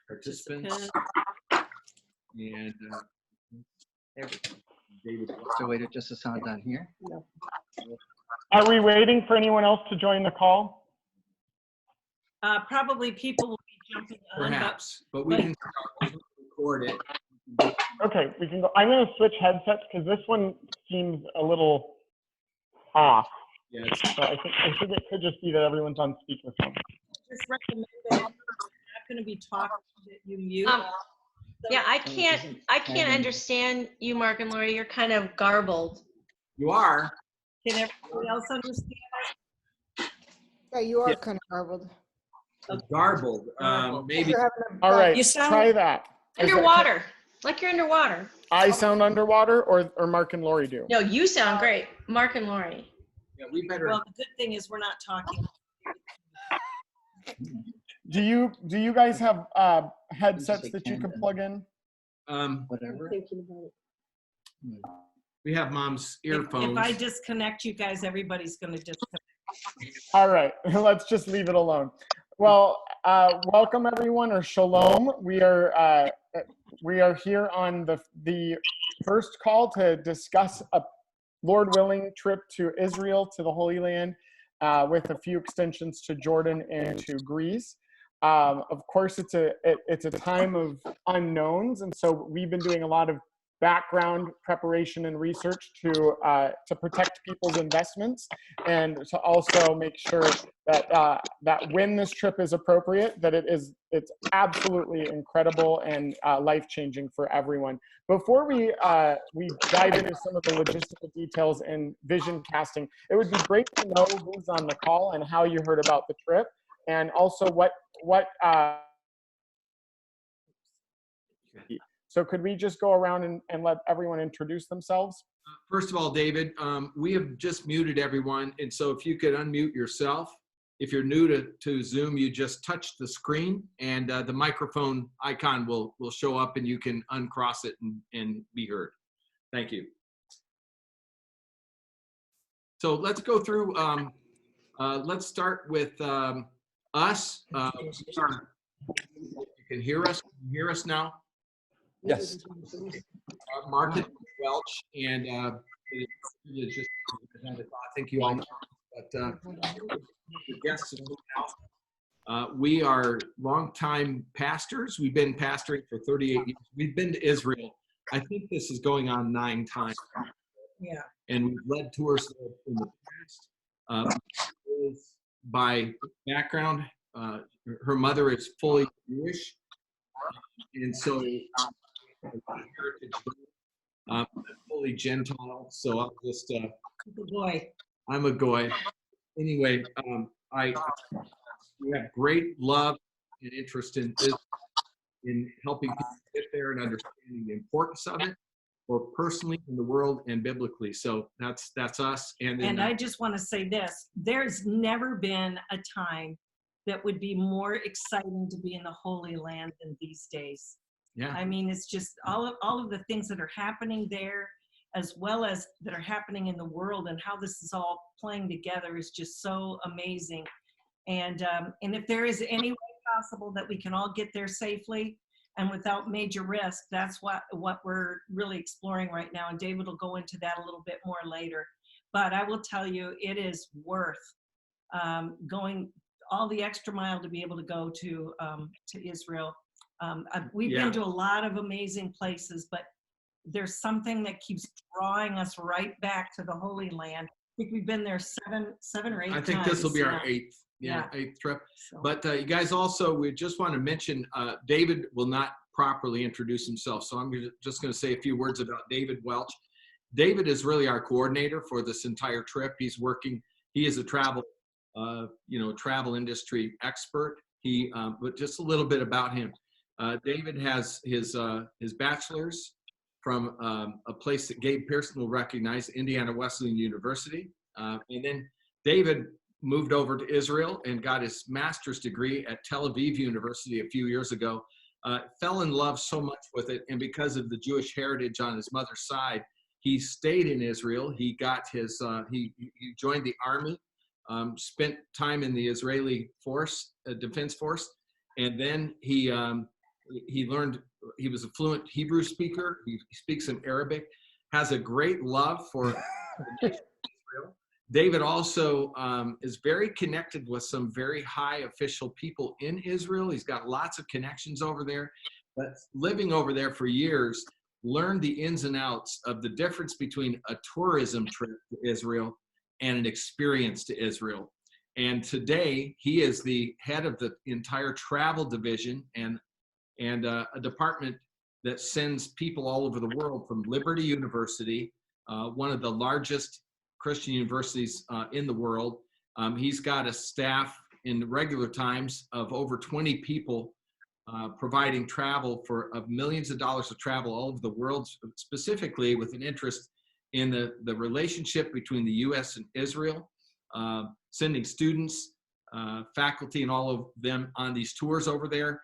participants, and David. So wait just a second down here. Are we waiting for anyone else to join the call? Probably people will be jumping on. Perhaps, but we can record it. Okay, we can go. I'm going to switch headsets because this one seems a little off. Yeah, So I think it could just be that everyone's on speakerphone. Just recommend that if you're not going to be talking, that you mute. Yeah, I can't understand you, Mark and Lori. You're kind of garbled. you are. Can everybody else understand? Yeah, you are kind of garbled. Garbled. Maybe. All right, You sound try that. Underwater, like you're underwater. I sound underwater, or Mark and Lori do? No, you sound great, Mark and Lori. Yeah, we better. Well, the good thing is we're not talking. Do you guys have headsets that you can plug in? Whatever. We have Mom's earphones. If I disconnect you guys, everybody's going to disconnect. All right, let's just leave it alone. Well, welcome everyone, or shalom. We are here on the first call to discuss a Lord willing trip to Israel, to the Holy Land, with a few extensions to Jordan and to Greece. Of course, it's a time of unknowns, and so we've been doing a lot of background preparation and research to protect people's investments, and to also make sure that that when this trip is appropriate, that it's absolutely incredible and life-changing for everyone. Before we dive into some of the logistical details and vision casting, it would be great to know who's on the call and how you heard about the trip, and also what so could we just go around and let everyone introduce themselves? First of all, David, we have just muted everyone, and so if you could unmute yourself. If you're new to Zoom, you just touch the screen, and the microphone icon will show up, and you can uncross it and be heard. Thank you. So let's go through. Let's start with us. You can hear us. Can you hear us now? Yes. Mark Welch, and it's just, I think you all know, but the guests now. We are longtime pastors. We've been pastoring for 38 years. We've been to Israel. I think this is going on 9 times. Yeah. And we've led tours in the past. By background, her mother is fully Jewish, and so I'm fully Gentile. So I'm just I'm a goy. Anyway, we have great love and interest in helping people get there and understanding the importance of it, both personally in the world and biblically. So that's us. And I just want to say this: there's never been a time that would be more exciting to be in the Holy Land than these days. Yeah. I mean, it's just all of the things that are happening there, as well as that are happening in the world, and how this is all playing together is just so amazing. And if there is any way possible that we can all get there safely and without major risk, that's what we're really exploring right now. And David will go into that a little bit more later. But I will tell you, it is worth going all the extra mile to be able to go to Israel. We've been to a lot of amazing places, but there's something that keeps drawing us right back to the Holy Land. I think we've been there seven or eight times. I think this will be our eighth trip. So. But you guys also, we just want to mention, David will not properly introduce himself. So I'm just going to say a few words about David Welch. David is really our coordinator for this entire trip. He is a travel industry expert. But just a little bit about him. David has his bachelor's from a place that Gabe Pearson will recognize, Indiana Wesleyan University. And then David moved over to Israel and got his master's degree at Tel Aviv University a few years ago. Fell in love so much with it, and because of the Jewish heritage on his mother's side, he stayed in Israel. He got his he joined the army, spent time in the Israeli force, Defense Force, and then he learned. He was a fluent Hebrew speaker. He speaks some Arabic. Has a great love for Israel. David also is very connected with some very high official people in Israel. He's got lots of connections over there, but living over there for years, learned the ins and outs of the difference between a tourism trip to Israel and an experience to Israel. And today, he is the head of the entire travel division and a department that sends people all over the world, from Liberty University, one of the largest Christian universities in the world. He's got a staff in regular times of over 20 people providing travel of millions of dollars of travel all over the world, specifically with an interest in the relationship between the U.S. and Israel, sending students, faculty, and all of them on these tours over there.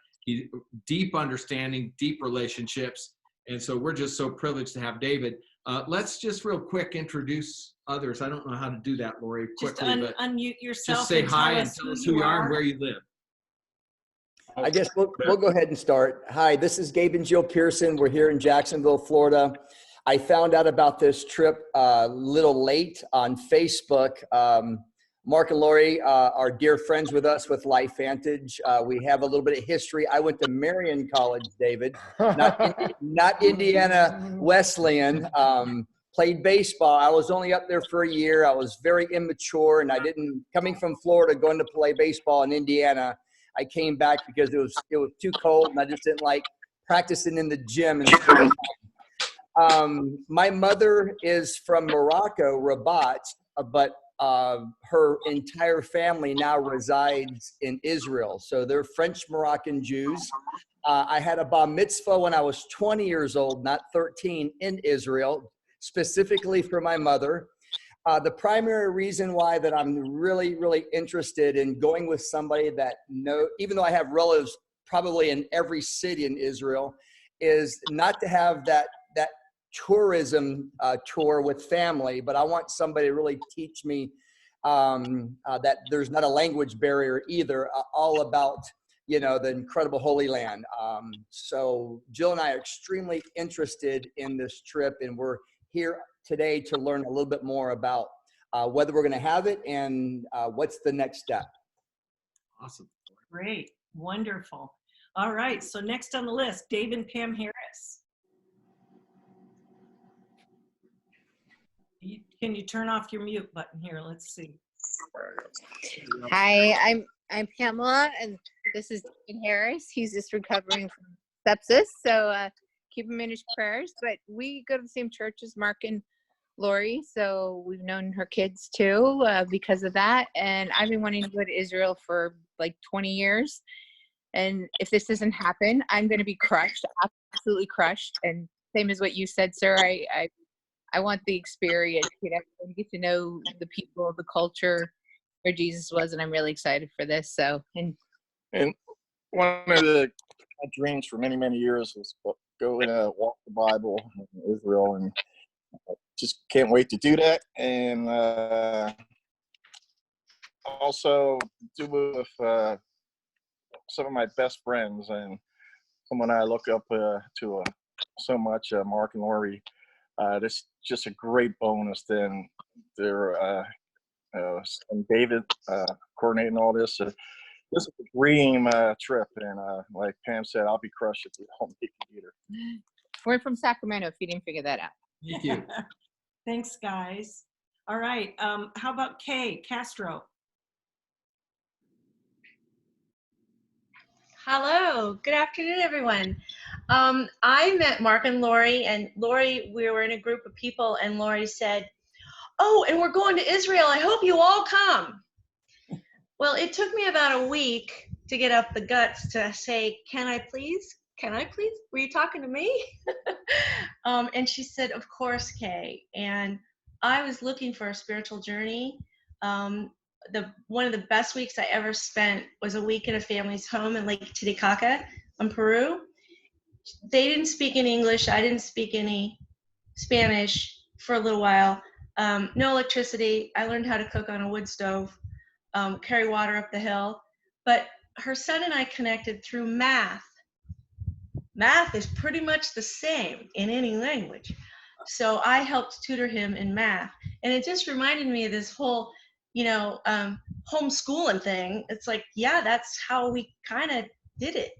Deep understanding, deep relationships. And so we're just so privileged to have David. Let's just real quick introduce others. I don't know how to do that, Lori, quickly. Just unmute yourself. Just say and hi tell and us tell us who you are and where you live. I guess we'll go ahead and start. Hi, this is Gabe and Jill Pearson. We're here in Jacksonville, Florida. I found out about this trip a little late on Facebook. Mark and Lori are dear friends with us with Life Vantage. We have a little bit of history. I went to Marion College, David, not Indiana Wesleyan. Played baseball. I was only up there for a year. I was very immature, and coming from Florida, going to play baseball in Indiana, I came back because it was too cold, and I just didn't like practicing in the gym. My mother is from Morocco, Rabat, but her entire family now resides in Israel. So they're French Moroccan Jews. I had a bar mitzvah when I was 20 years old, not 13, in Israel, specifically for my mother. The primary reason why that I'm really, really interested in going with somebody that even though I have relatives probably in every city in Israel, is not to have that tourism tour with family, but I want somebody to really teach me that there's not a language barrier either, all about, the incredible Holy Land. So Jill and I are extremely interested in this trip, and we're here today to learn a little bit more about whether we're going to have it and what's the next step. Awesome. Great. Wonderful. All right. So next on the list, Dave and Pam Harris. Can you turn off your mute button here? Let's see. Hi, I'm Pamela, and this is David Harris. He's just recovering from sepsis, so keep him in his prayers. But we go to the same church as Mark and Lori, so we've known her kids too because of that. And I've been wanting to go to Israel for like 20 years. And if this doesn't happen, I'm going to be crushed, absolutely crushed. And same as what you said, sir, I want the experience, to get to know the people, the culture, where Jesus was, and I'm really excited for this. So, and one of the dreams for many, many years was go and walk the Bible in Israel, and just can't wait to do that. And also do with some of my best friends and someone I look up to so much, Mark and Lori. This just a great bonus. Then there, and David coordinating all this. This is a dream trip, and like Pam said, I'll be crushed if we don't make it either. we're from Sacramento, if you didn't figure that out. Thank you. Thanks, guys. All right. How about Kay Castro? Hello, good afternoon, everyone. I met Mark and Lori, and Lori, we were in a group of people, and Lori said, "Oh, and we're going to Israel. I hope you all come." Well, it took me about a week to get up the guts to say, "Can I please? Can I please? Were you talking to me?" And she said, "Of course, Kay." And I was looking for a spiritual journey. One of the best weeks I ever spent was a week at a family's home in Lake Titicaca in Peru. They didn't speak any English. I didn't speak any Spanish for a little while. No electricity. I learned how to cook on a wood stove, carry water up the hill. But her son and I connected through math. Math is pretty much the same in any language. So I helped tutor him in math. And it just reminded me of this whole, homeschooling thing. It's like, yeah, that's how we kind of did it,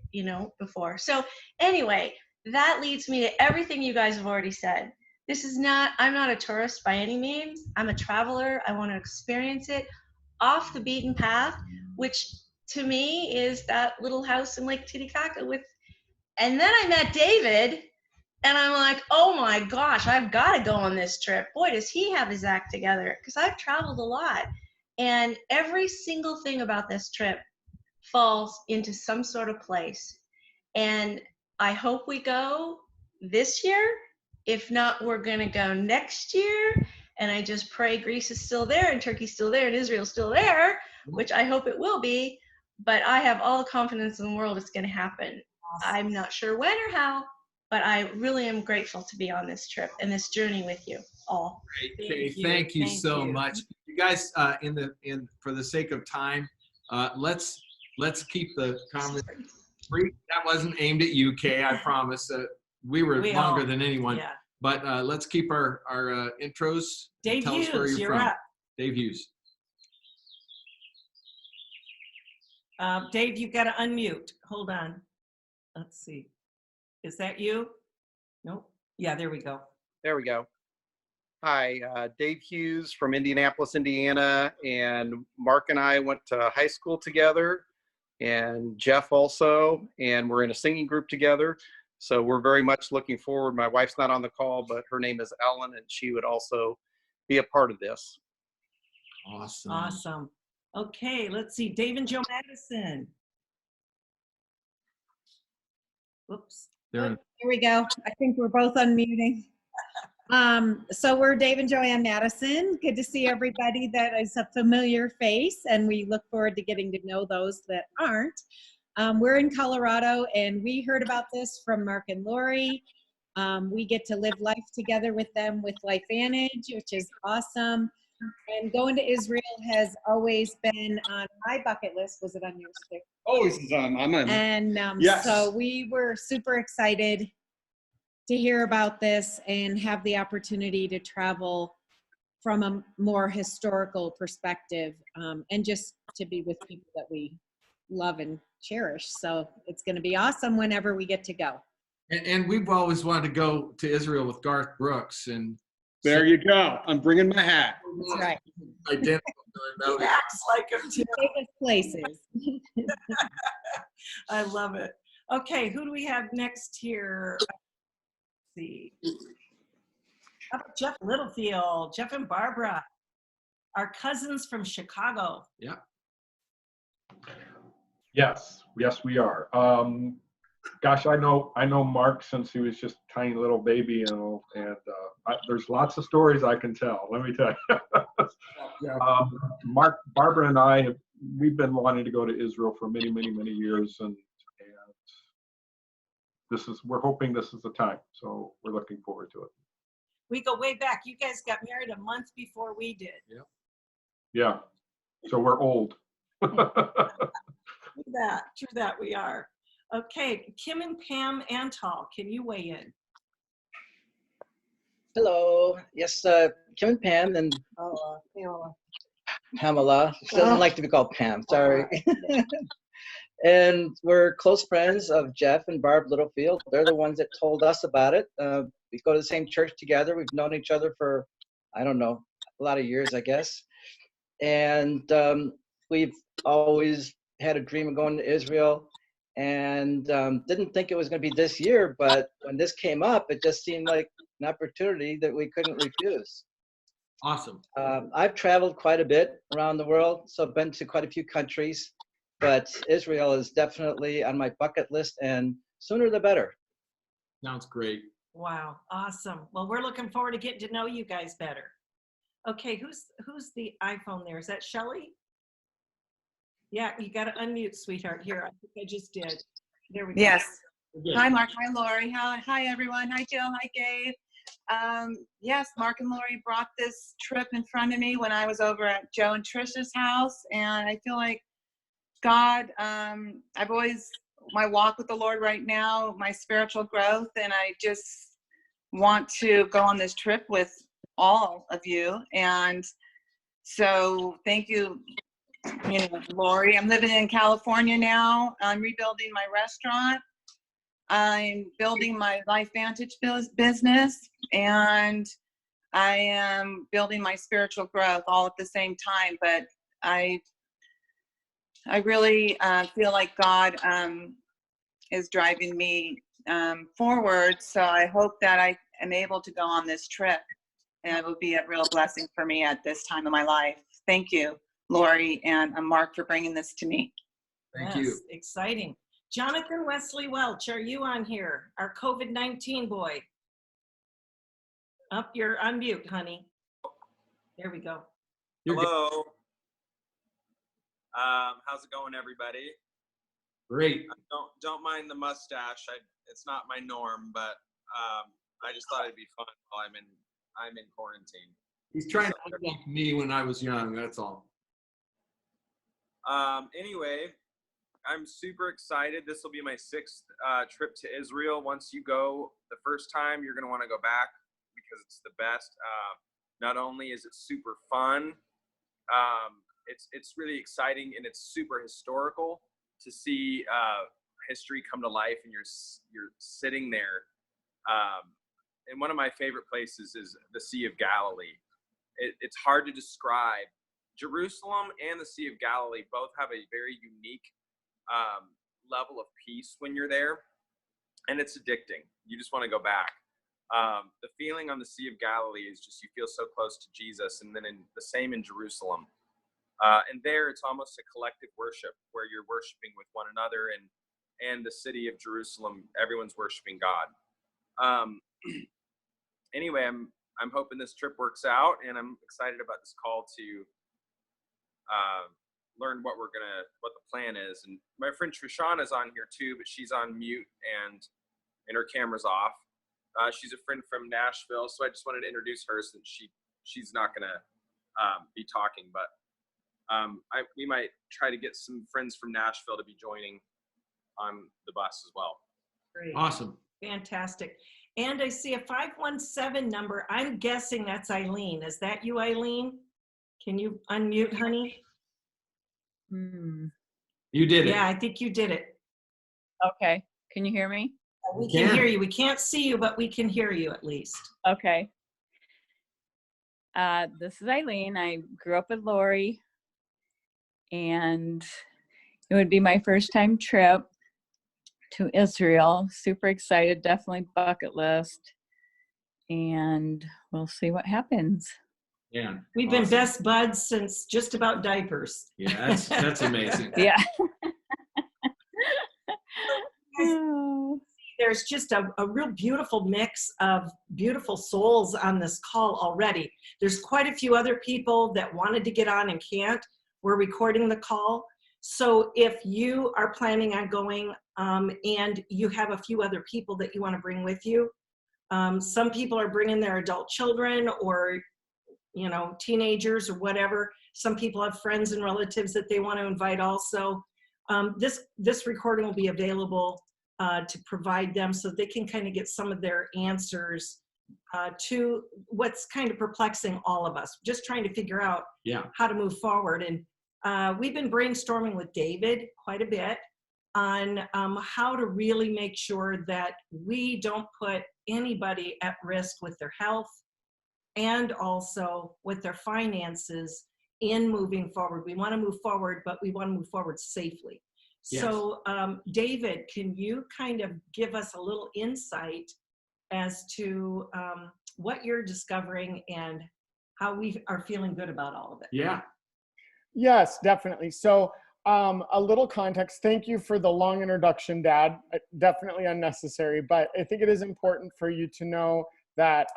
before. So anyway, that leads me to everything you guys have already said. I'm not a tourist by any means. I'm a traveler. I want to experience it off the beaten path, which to me is that little house in Lake Titicaca and then I met David, and I'm like, oh my gosh, I've got to go on this trip. Boy, does he have his act together, because I've traveled a lot. And every single thing about this trip falls into some sort of place. And I hope we go this year. If not, we're going to go next year. And I just pray Greece is still there, and Turkey's still there, and Israel's still there, which I hope it will be. But I have all the confidence in the world it's going to happen. I'm not sure when or how, but I really am grateful to be on this trip and this journey with you all. Great. Okay, thank you so much. You guys, for the sake of time, let's keep the conversation brief. That wasn't aimed at you, Kay. I promise. We were longer than anyone. Yeah. But let's keep our intros. Dave Tell Hughes, us where you're from. up. Dave Hughes. Dave, you've got to unmute. Hold on. Let's see. Is that you? Nope. Yeah, there we go. There we go. Hi, Dave Hughes from Indianapolis, Indiana, and Mark and I went to high school together, and Jeff also, and we're in a singing group together. So we're very much looking forward. My wife's not on the call, but her name is Ellen, and she would also be a part of this. Awesome. Awesome. Okay, let's see. Dave and Joe Madison. Whoops. Here we go. I think we're both unmuting. So we're Dave and Joanne Madison. Good to see everybody that is a familiar face, and we look forward to getting to know those that aren't. We're in Colorado, and we heard about this from Mark and Lori. We get to live life together with them with LifeVantage, which is awesome. And going to Israel has always been on my bucket list. Was it on yours too? Always is on. I'm on. And yes. So we were super excited to hear about this and have the opportunity to travel from a more historical perspective, and just to be with people that we love and cherish. So it's going to be awesome whenever we get to go. And we've always wanted to go to Israel with Garth Brooks, and there you go. I'm bringing my hat. That's right. Identical. He acts like him too. Favorite places. I love it. Okay, who do we have next here? Let's see. How about Jeff Littlefield, Jeff and Barbara, our cousins from Chicago. Yeah. Yes, we are. Gosh, I know Mark since he was just a tiny little baby, and there's lots of stories I can tell. Let me tell you. Mark, Barbara, and I we've been wanting to go to Israel for many years, and we're hoping this is the time. So we're looking forward to it. We go way back. You guys got married a month before we did. Yeah. Yeah. So we're old. True that we are. Okay, Kim and Pam Antal, can you weigh in? Hello. Yes, Kim and Pam and Pamela. She doesn't like to be called Pam. Sorry. And we're close friends of Jeff and Barb Littlefield. They're the ones that told us about it. We go to the same church together. We've known each other for, I don't know, a lot of years, I guess. And we've always had a dream of going to Israel, and didn't think it was going to be this year, but when this came up, it just seemed like an opportunity that we couldn't refuse. Awesome. I've traveled quite a bit around the world, so I've been to quite a few countries, but Israel is definitely on my bucket list, and sooner the better. Sounds great. Wow, awesome. Well, we're looking forward to getting to know you guys better. Okay, who's the iPhone there? Is that Shelly? Yeah, you got to unmute, sweetheart. Here, I think I just did. There we go. Yes. Hi, Mark. Hi, Lori. Hi, everyone. Hi, Jill. Hi, Gabe. Yes, Mark and Lori brought this trip in front of me when I was over at Joe and Trisha's house, and I feel like God. I've always, my walk with the Lord right now, my spiritual growth, and I just want to go on this trip with all of you. And so thank you, Lori. I'm living in California now. I'm rebuilding my restaurant. I'm building my Life Vantage business, and I am building my spiritual growth all at the same time. But I really feel like God is driving me forward. So I hope that I am able to go on this trip, and it will be a real blessing for me at this time of my life. Thank you, Lori and Mark, for bringing this to me. Thank you. Exciting. Jonathan Wesley Welch, are you on here? Our COVID-19 boy. Up, you're on mute, honey. There we go. Hello. How's it going, everybody? Great. Don't mind the mustache. It's not my norm, but I just thought it'd be fun while I'm in quarantine. He's trying to look like me when I was young. That's all. Anyway, I'm super excited. This will be my 6th trip to Israel. Once you go the first time, you're going to want to go back because it's the best. Not only is it super fun, it's really exciting, and it's super historical to see history come to life, and you're sitting there. And one of my favorite places is the Sea of Galilee. It's hard to describe. Jerusalem and the Sea of Galilee both have a very unique level of peace when you're there, and it's addicting. You just want to go back. The feeling on the Sea of Galilee is just you feel so close to Jesus, and then the same in Jerusalem. And there it's almost a collective worship where you're worshiping with one another, and the city of Jerusalem, everyone's worshiping God. Anyway, I'm hoping this trip works out, and I'm excited about this call to learn what the plan is. And my friend Trishana's on here too, but she's on mute and her camera's off. She's a friend from Nashville, so I just wanted to introduce her since she's not gonna be talking, but we might try to get some friends from Nashville to be joining on the bus as well. Great. Awesome. Fantastic. And I see a 517 number. I'm guessing that's Eileen. Is that you, Eileen? Can you unmute, honey? You did it. Yeah, I think you did it. Okay. Can you hear me? We can hear you. We can't see you, but we can hear you at least. Okay. This is Eileen. I grew up with Lori, and it would be my first time trip to Israel. Super excited, definitely bucket list, and we'll see what happens. Yeah. We've been best buds since just about diapers. Yeah, that's amazing. Yeah. There's just a real beautiful mix of beautiful souls on this call already. There's quite a few other people that wanted to get on and can't. We're recording the call. So if you are planning on going and you have a few other people that you want to bring with you, some people are bringing their adult children or teenagers or whatever. Some people have friends and relatives that they want to invite also. This recording will be available to provide them so they can kind of get some of their answers to what's kind of perplexing all of us, just trying to figure out how to move forward. And we've been brainstorming with David quite a bit on how to really make sure that we don't put anybody at risk with their health and also with their finances in moving forward. We want to move forward, but we want to move forward safely. Yes. So David, can you kind of give us a little insight as to what you're discovering and how we are feeling good about all of it? Yeah. Yes, definitely. So a little context. Thank you for the long introduction, Dad. Definitely unnecessary, but I think it is important for you to know that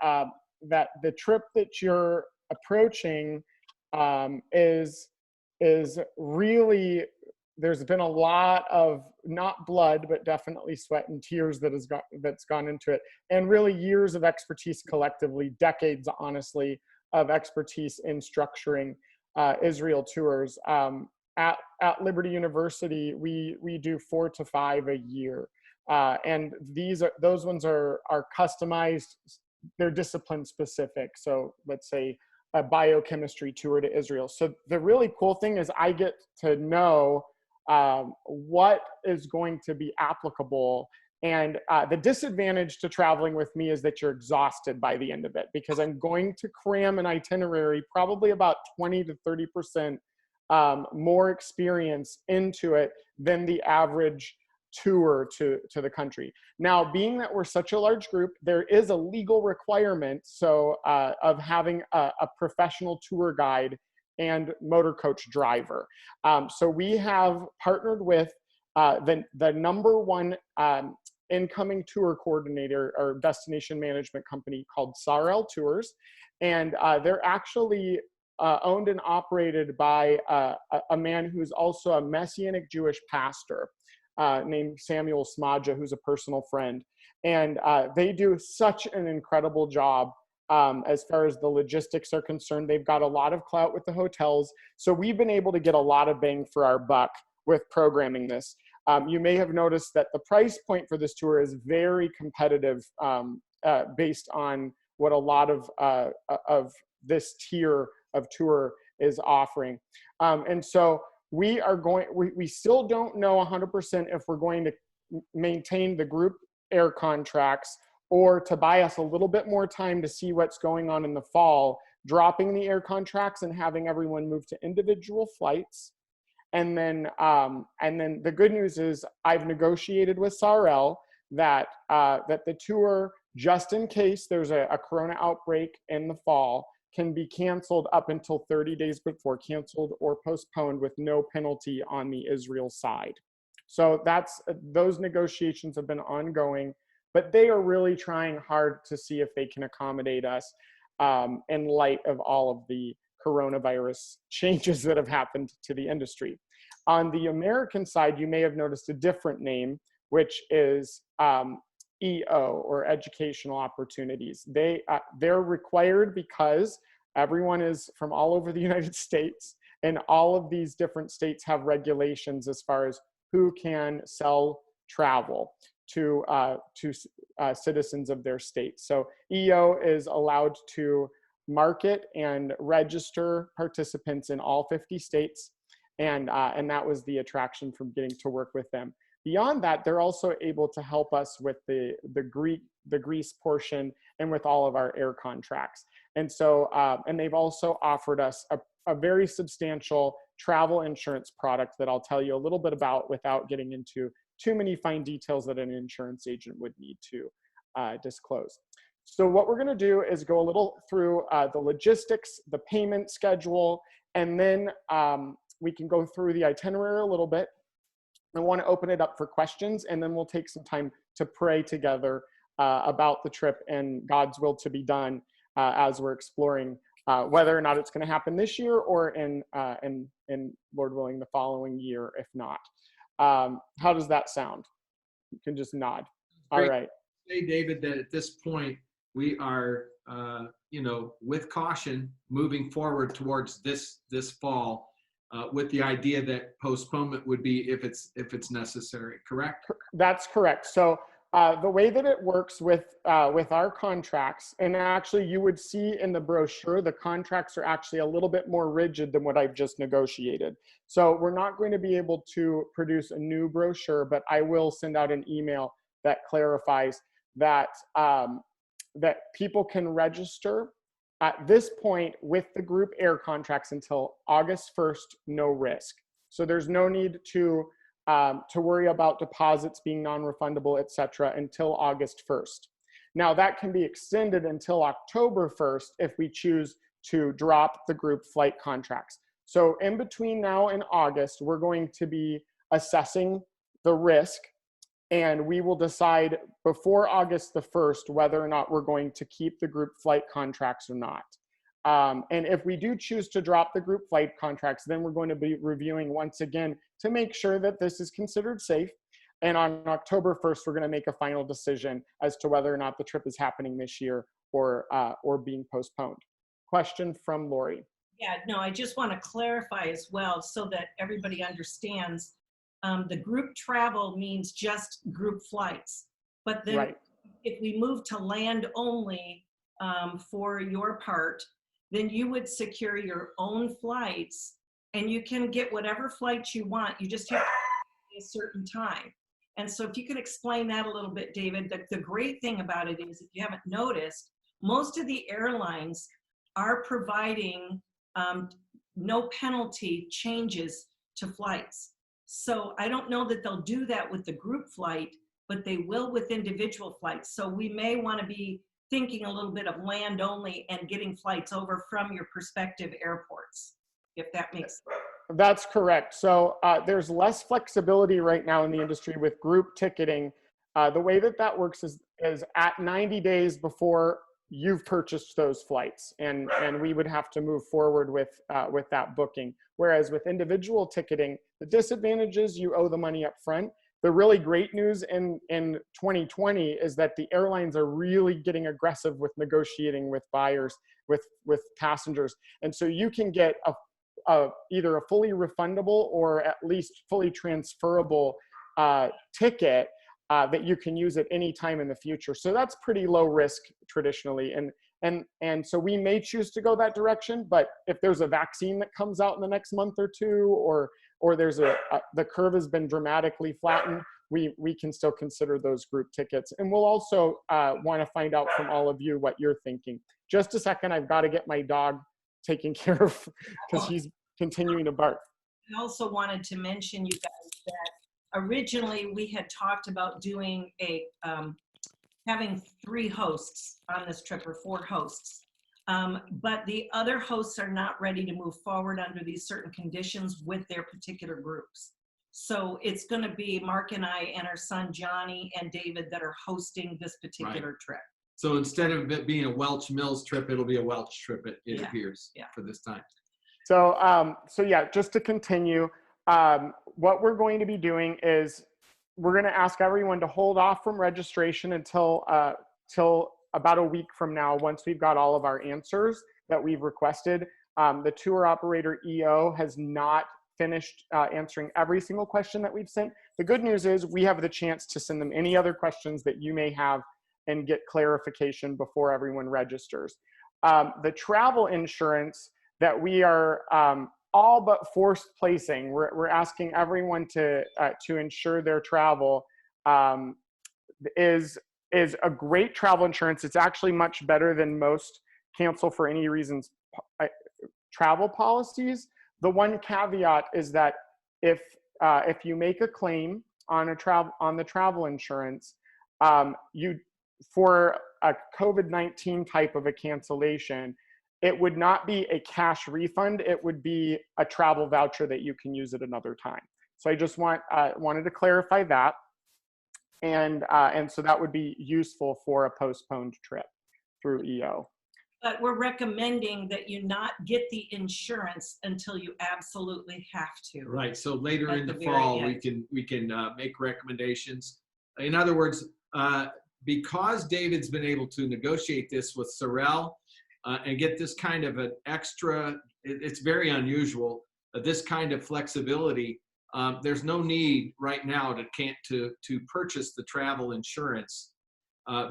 that the trip that you're approaching is really, there's been a lot of not blood, but definitely sweat and tears that's gone into it, and really years of expertise collectively, decades, honestly, of expertise in structuring Israel tours. at Liberty University, we do 4 to 5 a year. And those ones are customized, they're discipline specific. So let's say a biochemistry tour to Israel. So the really cool thing is I get to know what is going to be applicable. And the disadvantage to traveling with me is that you're exhausted by the end of it, because I'm going to cram an itinerary probably about 20 to 30% more experience into it than the average tour to the country. Now, being that we're such a large group, there is a legal requirement of having a professional tour guide and motor coach driver. So we have partnered with the #1 incoming tour coordinator or destination management company called Sarel Tours. And they're actually owned and operated by a man who's also a Messianic Jewish pastor named Samuel Smadja, who's a personal friend. And they do such an incredible job as far as the logistics are concerned. They've got a lot of clout with the hotels. So we've been able to get a lot of bang for our buck with programming this. You may have noticed that the price point for this tour is very competitive based on what a lot of this tier of tour is offering. And so we still don't know 100% if we're going to maintain the group air contracts or to buy us a little bit more time to see what's going on in the fall, dropping the air contracts and having everyone move to individual flights. And then the good news is I've negotiated with Sarel that the tour, just in case there's a corona outbreak in the fall, can be canceled up until 30 days before, canceled or postponed with no penalty on the Israel side. So those negotiations have been ongoing, but they are really trying hard to see if they can accommodate us in light of all of the coronavirus changes that have happened to the industry. On the American side, you may have noticed a different name, which is EO, or Educational Opportunities. They're required because everyone is from all over the United States, and all of these different states have regulations as far as who can sell travel to citizens of their state. So EO is allowed to market and register participants in all 50 states, and that was the attraction from getting to work with them. Beyond that, they're also able to help us with the Greece portion and with all of our air contracts. And so, and they've also offered us a very substantial travel insurance product that I'll tell you a little bit about without getting into too many fine details that an insurance agent would need to disclose. So what we're gonna do is go a little through the logistics, the payment schedule, and then we can go through the itinerary a little bit. I want to open it up for questions, and then we'll take some time to pray together about the trip and God's will to be done as we're exploring whether or not it's going to happen this year or in Lord willing the following year, if not. How does that sound? You can just nod. All right. Say, David, that at this point we are, with caution, moving forward towards this fall. With the idea that postponement would be if it's necessary, correct? That's correct. So the way that it works with our contracts, and actually you would see in the brochure, the contracts are actually a little bit more rigid than what I've just negotiated. So we're not going to be able to produce a new brochure, but I will send out an email that clarifies that that people can register at this point with the group air contracts until August 1st, no risk. So there's no need to worry about deposits being non-refundable, et cetera, until August 1st. Now that can be extended until October 1st if we choose to drop the group flight contracts. So in between now and August, we're going to be assessing the risk, and we will decide before August the 1st whether or not we're going to keep the group flight contracts or not. And if we do choose to drop the group flight contracts, then we're going to be reviewing once again to make sure that this is considered safe. And on October 1st, we're going to make a final decision as to whether or not the trip is happening this year or being postponed. Question from Lori. Yeah, no, I just want to clarify as well so that everybody understands. The group travel means just group flights. But then Right. if we move to land only for your part, then you would secure your own flights and you can get whatever flights you want. You just have to pay a certain time. And so if you could explain that a little bit, David, the great thing about it is, if you haven't noticed, most of the airlines are providing no penalty changes to flights. So I don't know that they'll do that with the group flight, but they will with individual flights. So we may want to be thinking a little bit of land only and getting flights over from your prospective airports, if that makes sense. That's correct. So there's less flexibility right now in the industry with group ticketing. The way that that works is at 90 days before you've purchased those flights, and we would have to move forward with that booking. Whereas with individual ticketing, the disadvantage is you owe the money up front. The really great news in 2020 is that the airlines are really getting aggressive with negotiating with buyers, with passengers. And so you can get either a fully refundable or at least fully transferable ticket that you can use at any time in the future. So that's pretty low risk traditionally. And so we may choose to go that direction, but if there's a vaccine that comes out in the next month or two, or there's the curve has been dramatically flattened, we can still consider those group tickets. And we'll also want to find out from all of you what you're thinking. Just a second, I've got to get my dog taken care of because he's continuing to bark. I also wanted to mention, you guys, that originally we had talked about doing having 3 hosts on this trip, or 4 hosts. But the other hosts are not ready to move forward under these certain conditions with their particular groups. So it's going to be Mark and I and our son Johnny and David that are hosting this particular trip. So instead of it being a Welch Mills trip, it'll be a Welch trip, it appears, for this time. So, so yeah, just to continue, what we're going to be doing is we're going to ask everyone to hold off from registration until till about a week from now, once we've got all of our answers that we've requested. The tour operator EO has not finished answering every single question that we've sent. The good news is we have the chance to send them any other questions that you may have and get clarification before everyone registers. The travel insurance that we are all but forced placing, we're asking everyone to insure their travel, is a great travel insurance. It's actually much better than most cancel for any reasons travel policies. The one caveat is that if you make a claim on the travel insurance, for a COVID-19 type of a cancellation, it would not be a cash refund. It would be a travel voucher that you can use at another time. So I just wanted to clarify that. And so that would be useful for a postponed trip through EO. But we're recommending that you not get the insurance until you absolutely have to. Right. So later in the fall, we can make recommendations. In other words, because David's been able to negotiate this with Sorrel and get this kind of an extra, it's very unusual, this kind of flexibility. There's no need right now to purchase the travel insurance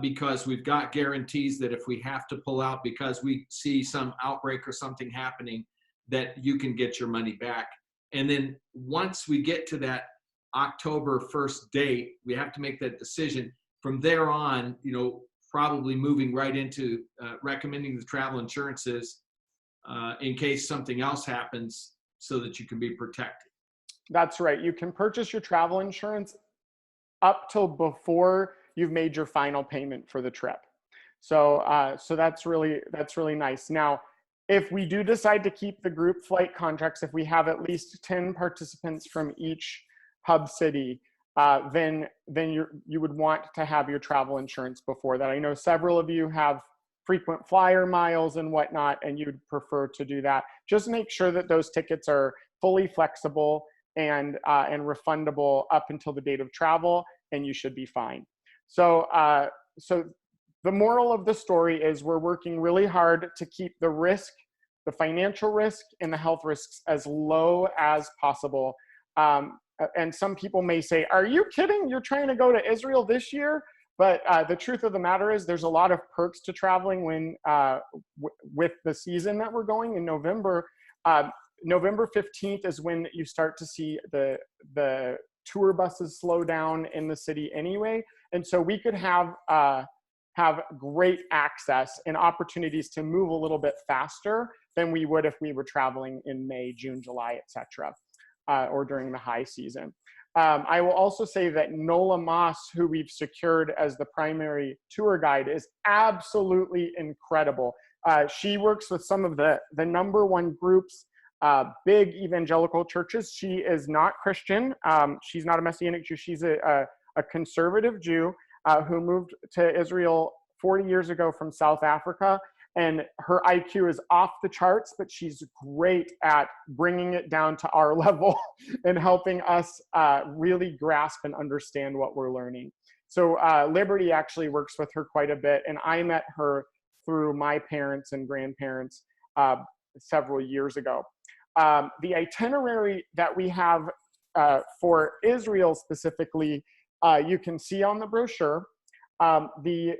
because we've got guarantees that if we have to pull out because we see some outbreak or something happening, that you can get your money back. And then once we get to that October 1st date, we have to make that decision. From there on, probably moving right into recommending the travel insurances in case something else happens so that you can be protected. That's right. You can purchase your travel insurance up till before you've made your final payment for the trip. So, so that's really nice. Now, if we do decide to keep the group flight contracts, if we have at least 10 participants from each hub city, then you would want to have your travel insurance before that. I know several of you have frequent flyer miles and whatnot, and you'd prefer to do that. Just make sure that those tickets are fully flexible and refundable up until the date of travel, and you should be fine. So, so the moral of the story is we're working really hard to keep the risk the financial risk and the health risks as low as possible. And some people may say, are you kidding? You're trying to go to Israel this year? But the truth of the matter is there's a lot of perks to traveling when with the season that we're going in November. November 15th is when you start to see the tour buses slow down in the city anyway. And so we could have great access and opportunities to move a little bit faster than we would if we were traveling in May, June, July, etc., or during the high season. I will also say that Nola Moss, who we've secured as the primary tour guide, is absolutely incredible. She works with some of the #1 groups, big evangelical churches. She is not Christian. She's not a Messianic Jew. She's a conservative Jew who moved to Israel 40 years ago from South Africa. And her IQ is off the charts, but she's great at bringing it down to our level and helping us really grasp and understand what we're learning. So Liberty actually works with her quite a bit, and I met her through my parents and grandparents several years ago. The itinerary that we have for Israel specifically, you can see on the brochure. The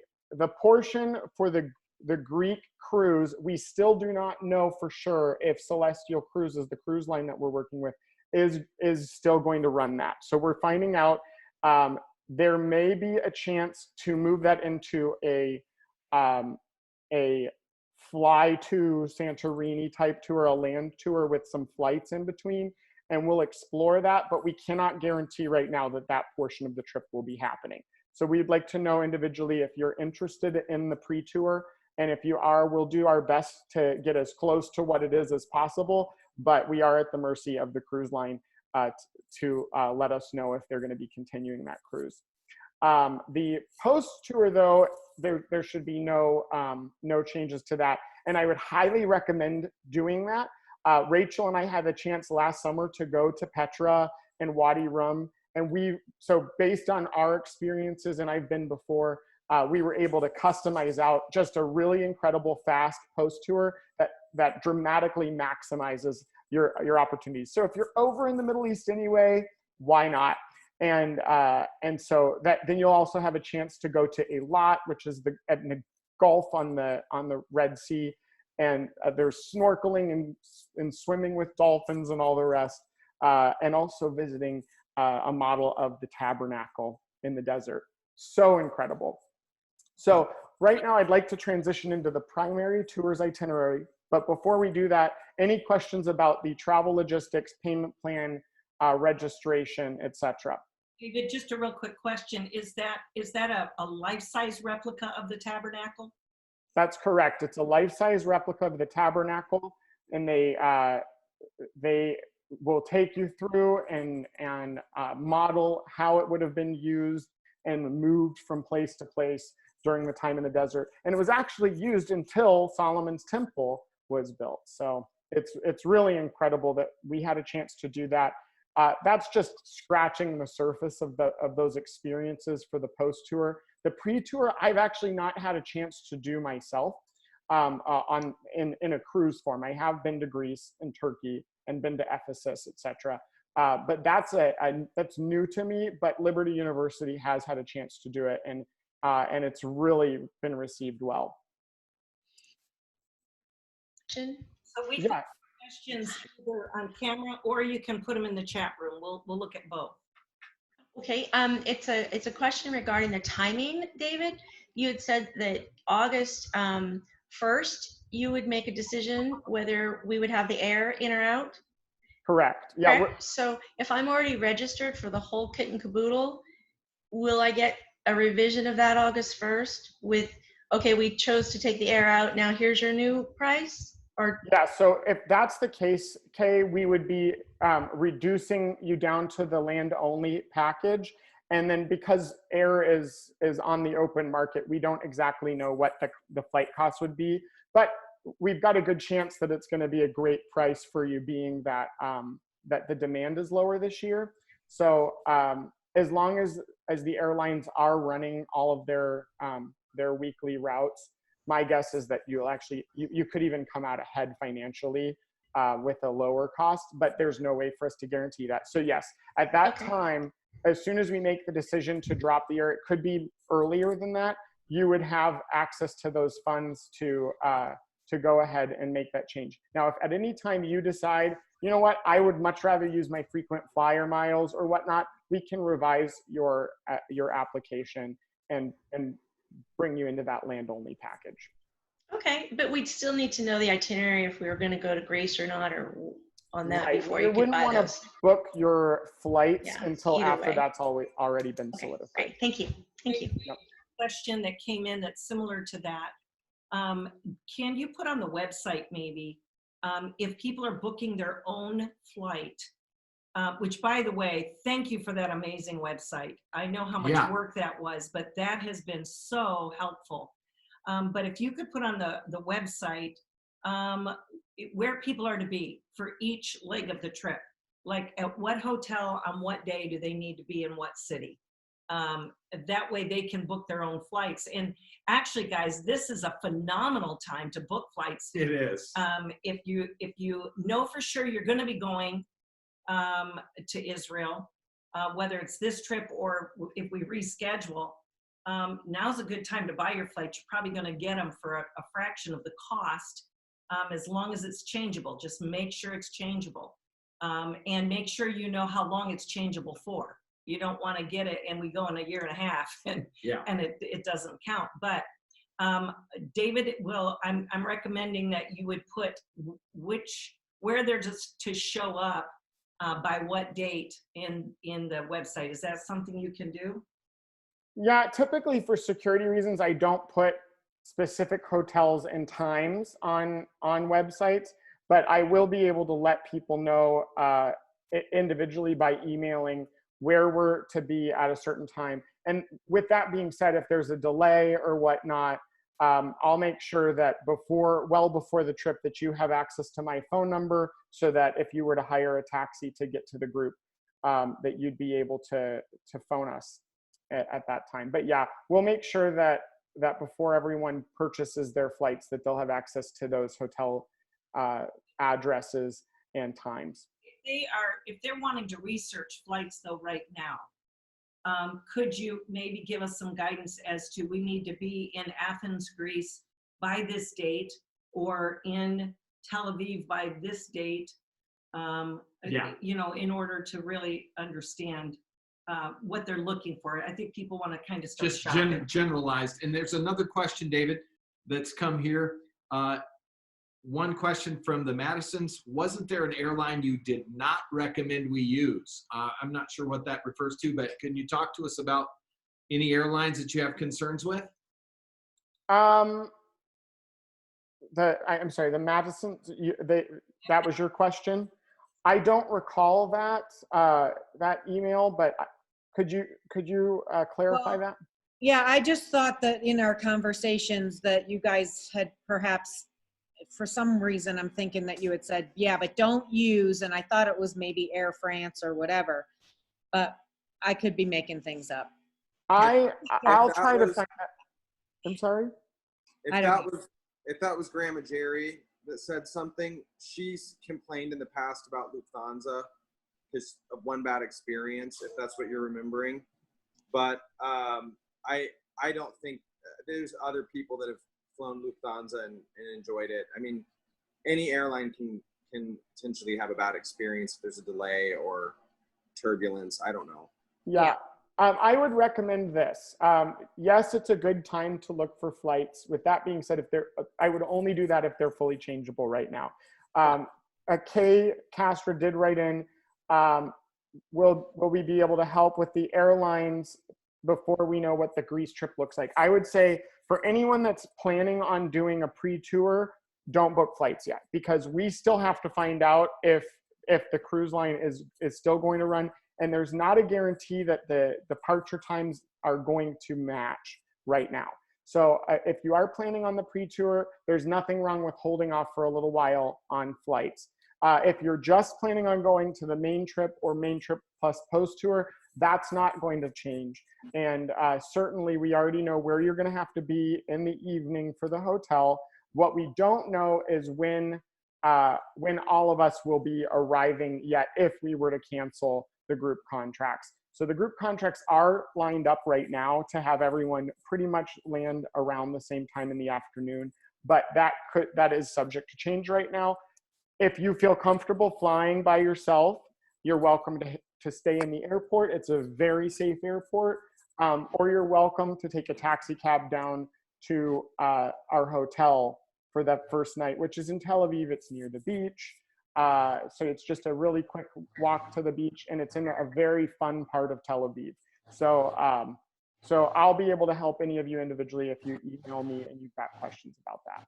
portion for the Greek cruise, we still do not know for sure if Celestial Cruises, the cruise line that we're working with, is still going to run that. So we're finding out. There may be a chance to move that into a fly to Santorini type tour, a land tour with some flights in between, and we'll explore that, but we cannot guarantee right now that that portion of the trip will be happening. So we'd like to know individually if you're interested in the pre-tour. And if you are, we'll do our best to get as close to what it is as possible, but we are at the mercy of the cruise line to let us know if they're going to be continuing that cruise. The post-tour, though, there should be no changes to that. And I would highly recommend doing that. Rachel and I had a chance last summer to go to Petra and Wadi Rum. And so based on our experiences, and I've been before, we were able to customize out just a really incredible fast post tour that dramatically maximizes your opportunities. So if you're over in the Middle East anyway, why not? And so then you'll also have a chance to go to Eilat, which is the Gulf on the Red Sea, and there's snorkeling and swimming with dolphins and all the rest, and also visiting a model of the tabernacle in the desert. So incredible. So right now I'd like to transition into the primary tours itinerary. But before we do that, any questions about the travel logistics, payment plan, registration, etc.? David, just a real quick question. Is that a life-size replica of the tabernacle? That's correct. It's a life-size replica of the tabernacle, and they will take you through and model how it would have been used and moved from place to place during the time in the desert. And it was actually used until Solomon's temple was built. So it's really incredible that we had a chance to do that. That's just scratching the surface of those experiences for the post tour. The pre-tour, I've actually not had a chance to do myself in a cruise form. I have been to Greece and Turkey and been to Ephesus, etc. But that's new to me. But Liberty University has had a chance to do it, and it's really been received well. So we can have questions either on camera, or you can put them in the chat room. We'll look at both. Okay, it's a question regarding the timing, David. You had said that August 1st, you would make a decision whether we would have the air in or out. Correct. Yeah. Correct? So if I'm already registered for the whole kit and caboodle, will I get a revision of that August 1st with, okay, we chose to take the air out, now here's your new price? Or yeah, so if that's the case, Kay, we would be reducing you down to the land-only package. And then because air is on the open market, we don't exactly know what the flight cost would be. But we've got a good chance that it's going to be a great price for you, being that that the demand is lower this year. So as long as the airlines are running all of their weekly routes, my guess is that you'll actually, you could even come out ahead financially with a lower cost, but there's no way for us to guarantee that. So yes, at that time, as soon as we make the decision to drop the year, it could be earlier than that, you would have access to those funds to go ahead and make that change. Now, if at any time you decide, you know what, I would much rather use my frequent flyer miles or whatnot, we can revise your application and bring you into that land only package. Okay, but we'd still need to know the itinerary if we were going to go to Greece or not, or on that Right. before You you could wouldn't buy want those. to book your flights Yeah, until either after way. that's already been solidified. Great, thank you. Thank you. Yep. Question that came in that's similar to that. Can you put on the website maybe if people are booking their own flight, which by the way, thank you for that amazing website. I know how much work that was, but that has been so helpful. But if you could put on the website where people are to be for each leg of the trip, like at what hotel on what day do they need to be in what city? That way they can book their own flights. And actually, guys, this is a phenomenal time to book flights. It is. If you know for sure you're going to be going to Israel, whether it's this trip or if we reschedule, now's a good time to buy your flights. You're probably going to get them for a fraction of the cost, as long as it's changeable. Just make sure it's changeable, and make sure you know how long it's changeable for. You don't want to get it and we go in a year and a half and it doesn't count. But David, I'm recommending that you would put where they're just to show up by what date in the website. Is that something you can do? Yeah, typically for security reasons, I don't put specific hotels and times on websites, but I will be able to let people know individually by emailing where we're to be at a certain time. And with that being said, if there's a delay or whatnot, I'll make sure that well before the trip that you have access to my phone number, so that if you were to hire a taxi to get to the group, that you'd be able to phone us at that time. But yeah, we'll make sure that before everyone purchases their flights, that they'll have access to those hotel addresses and times. If they're wanting to research flights though right now, could you maybe give us some guidance as to we need to be in Athens, Greece by this date, or in Tel Aviv by this date? You know, in order to really understand what they're looking for. I think people want to kind of start Just shopping. generalized. And there's another question, David, that's come here. One question from the Madisons: wasn't there an airline you did not recommend we use? I'm not sure what that refers to, but can you talk to us about any airlines that you have concerns with? I'm sorry, the Madisons, that was your question? I don't recall that email, but could you clarify that? Yeah, I just thought that in our conversations that you guys had perhaps, for some reason, I'm thinking that you had said, yeah, but don't use, and I thought it was maybe Air France or whatever, but I could be making things up. I'll try to find that. I'm sorry? If that was Grandma Jerry that said something, she's complained in the past about Lufthansa because of one bad experience, if that's what you're remembering. But I don't think there's other people that have flown Lufthansa and enjoyed it. I mean, any airline can potentially have a bad experience if there's a delay or turbulence. I don't know. Yeah. I would recommend this. Yes, it's a good time to look for flights. With that being said, I would only do that if they're fully changeable right now. Kay Castra did write in, will we be able to help with the airlines before we know what the Greece trip looks like? I would say for anyone that's planning on doing a pre-tour, don't book flights yet, because we still have to find out if the cruise line is still going to run. And there's not a guarantee that the departure times are going to match right now. So if you are planning on the pre-tour, there's nothing wrong with holding off for a little while on flights. If you're just planning on going to the main trip or main trip plus post-tour, That's not going to change. And certainly we already know where you're going to have to be in the evening for the hotel. What we don't know is when all of us will be arriving yet, if we were to cancel the group contracts. So the group contracts are lined up right now to have everyone pretty much land around the same time in the afternoon, but that is subject to change right now. If you feel comfortable flying by yourself, you're welcome to stay in the airport. It's a very safe airport, or you're welcome to take a taxi cab down to our hotel for that first night, which is in Tel Aviv. It's near the beach. So it's just a really quick walk to the beach, and it's in a very fun part of Tel Aviv. So, so I'll be able to help any of you individually if you email me and you've got questions about that.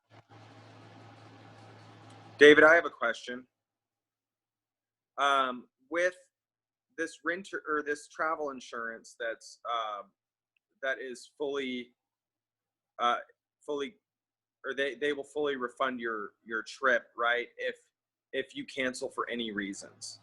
David, I have a question. With this renter or this travel insurance that is fully, or they will fully refund your trip, right? If you cancel for any reasons.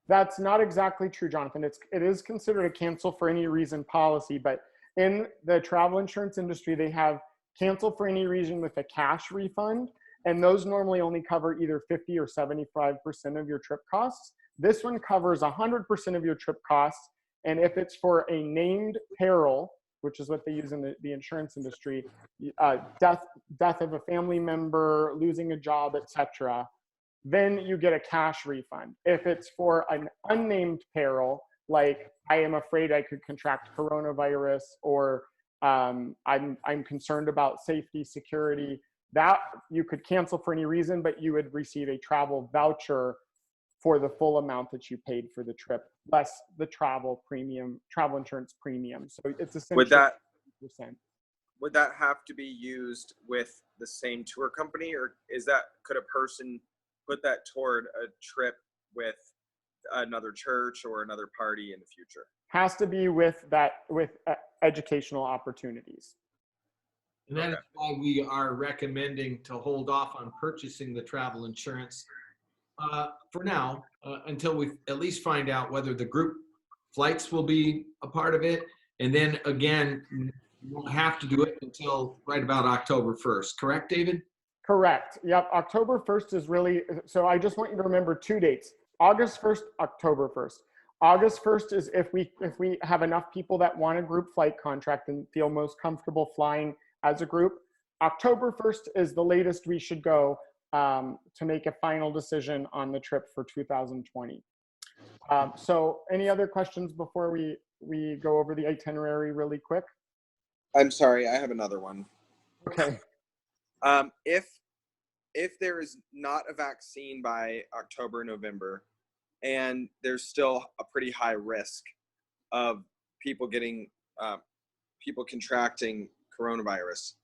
That's not exactly true, Jonathan. It is considered a cancel for any reason policy, but in the travel insurance industry, they have cancel for any reason with a cash refund, and those normally only cover either 50 or 75% of your trip costs. This one covers 100% of your trip costs, and if it's for a named peril, which is what they use in the insurance industry, death of a family member, losing a job, etc., then you get a cash refund. If it's for an unnamed peril, like I am afraid I could contract coronavirus, or I'm concerned about safety, security, that you could cancel for any reason, but you would receive a travel voucher for the full amount that you paid for the trip, less the travel insurance premium. So it's essentially 50%. Would that have to be used with the same tour company, or could a person put that toward a trip with another church or another party in the future? Has to be with educational opportunities. And that is why we are recommending to hold off on purchasing the travel insurance for now, until we at least find out whether the group flights will be a part of it. And then again, you won't have to do it until right about October 1st. Correct, David? Correct. Yep. October 1st is really, so I just want you to remember 2 dates: August 1st, October 1st. August 1st is if we have enough people that want a group flight contract and feel most comfortable flying as a group. October 1st is the latest we should go to make a final decision on the trip for 2020. So any other questions before we go over the itinerary really quick? I'm sorry, I have another one. Okay. If there is not a vaccine by October, November, and there's still a pretty high risk of people contracting coronavirus,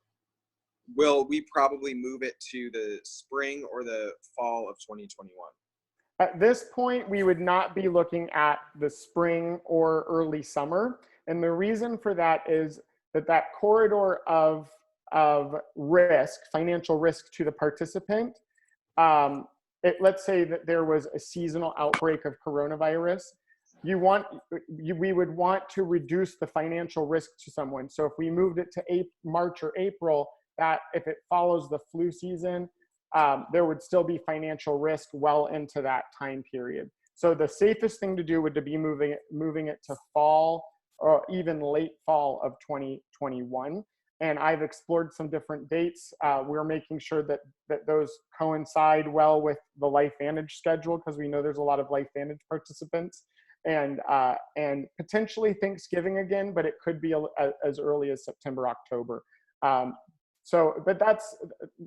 will we probably move it to the spring or the fall of 2021? At this point, we would not be looking at the spring or early summer. And the reason for that is that corridor of risk, financial risk to the participant, let's say that there was a seasonal outbreak of coronavirus, we would want to reduce the financial risk to someone. So if we moved it to March or April, that if it follows the flu season, there would still be financial risk well into that time period. So the safest thing to do would be moving it to fall or even late fall of 2021. And I've explored some different dates. We're making sure that those coincide well with the LifeVantage schedule, because we know there's a lot of LifeVantage participants, and potentially Thanksgiving again, but it could be as early as September, October. But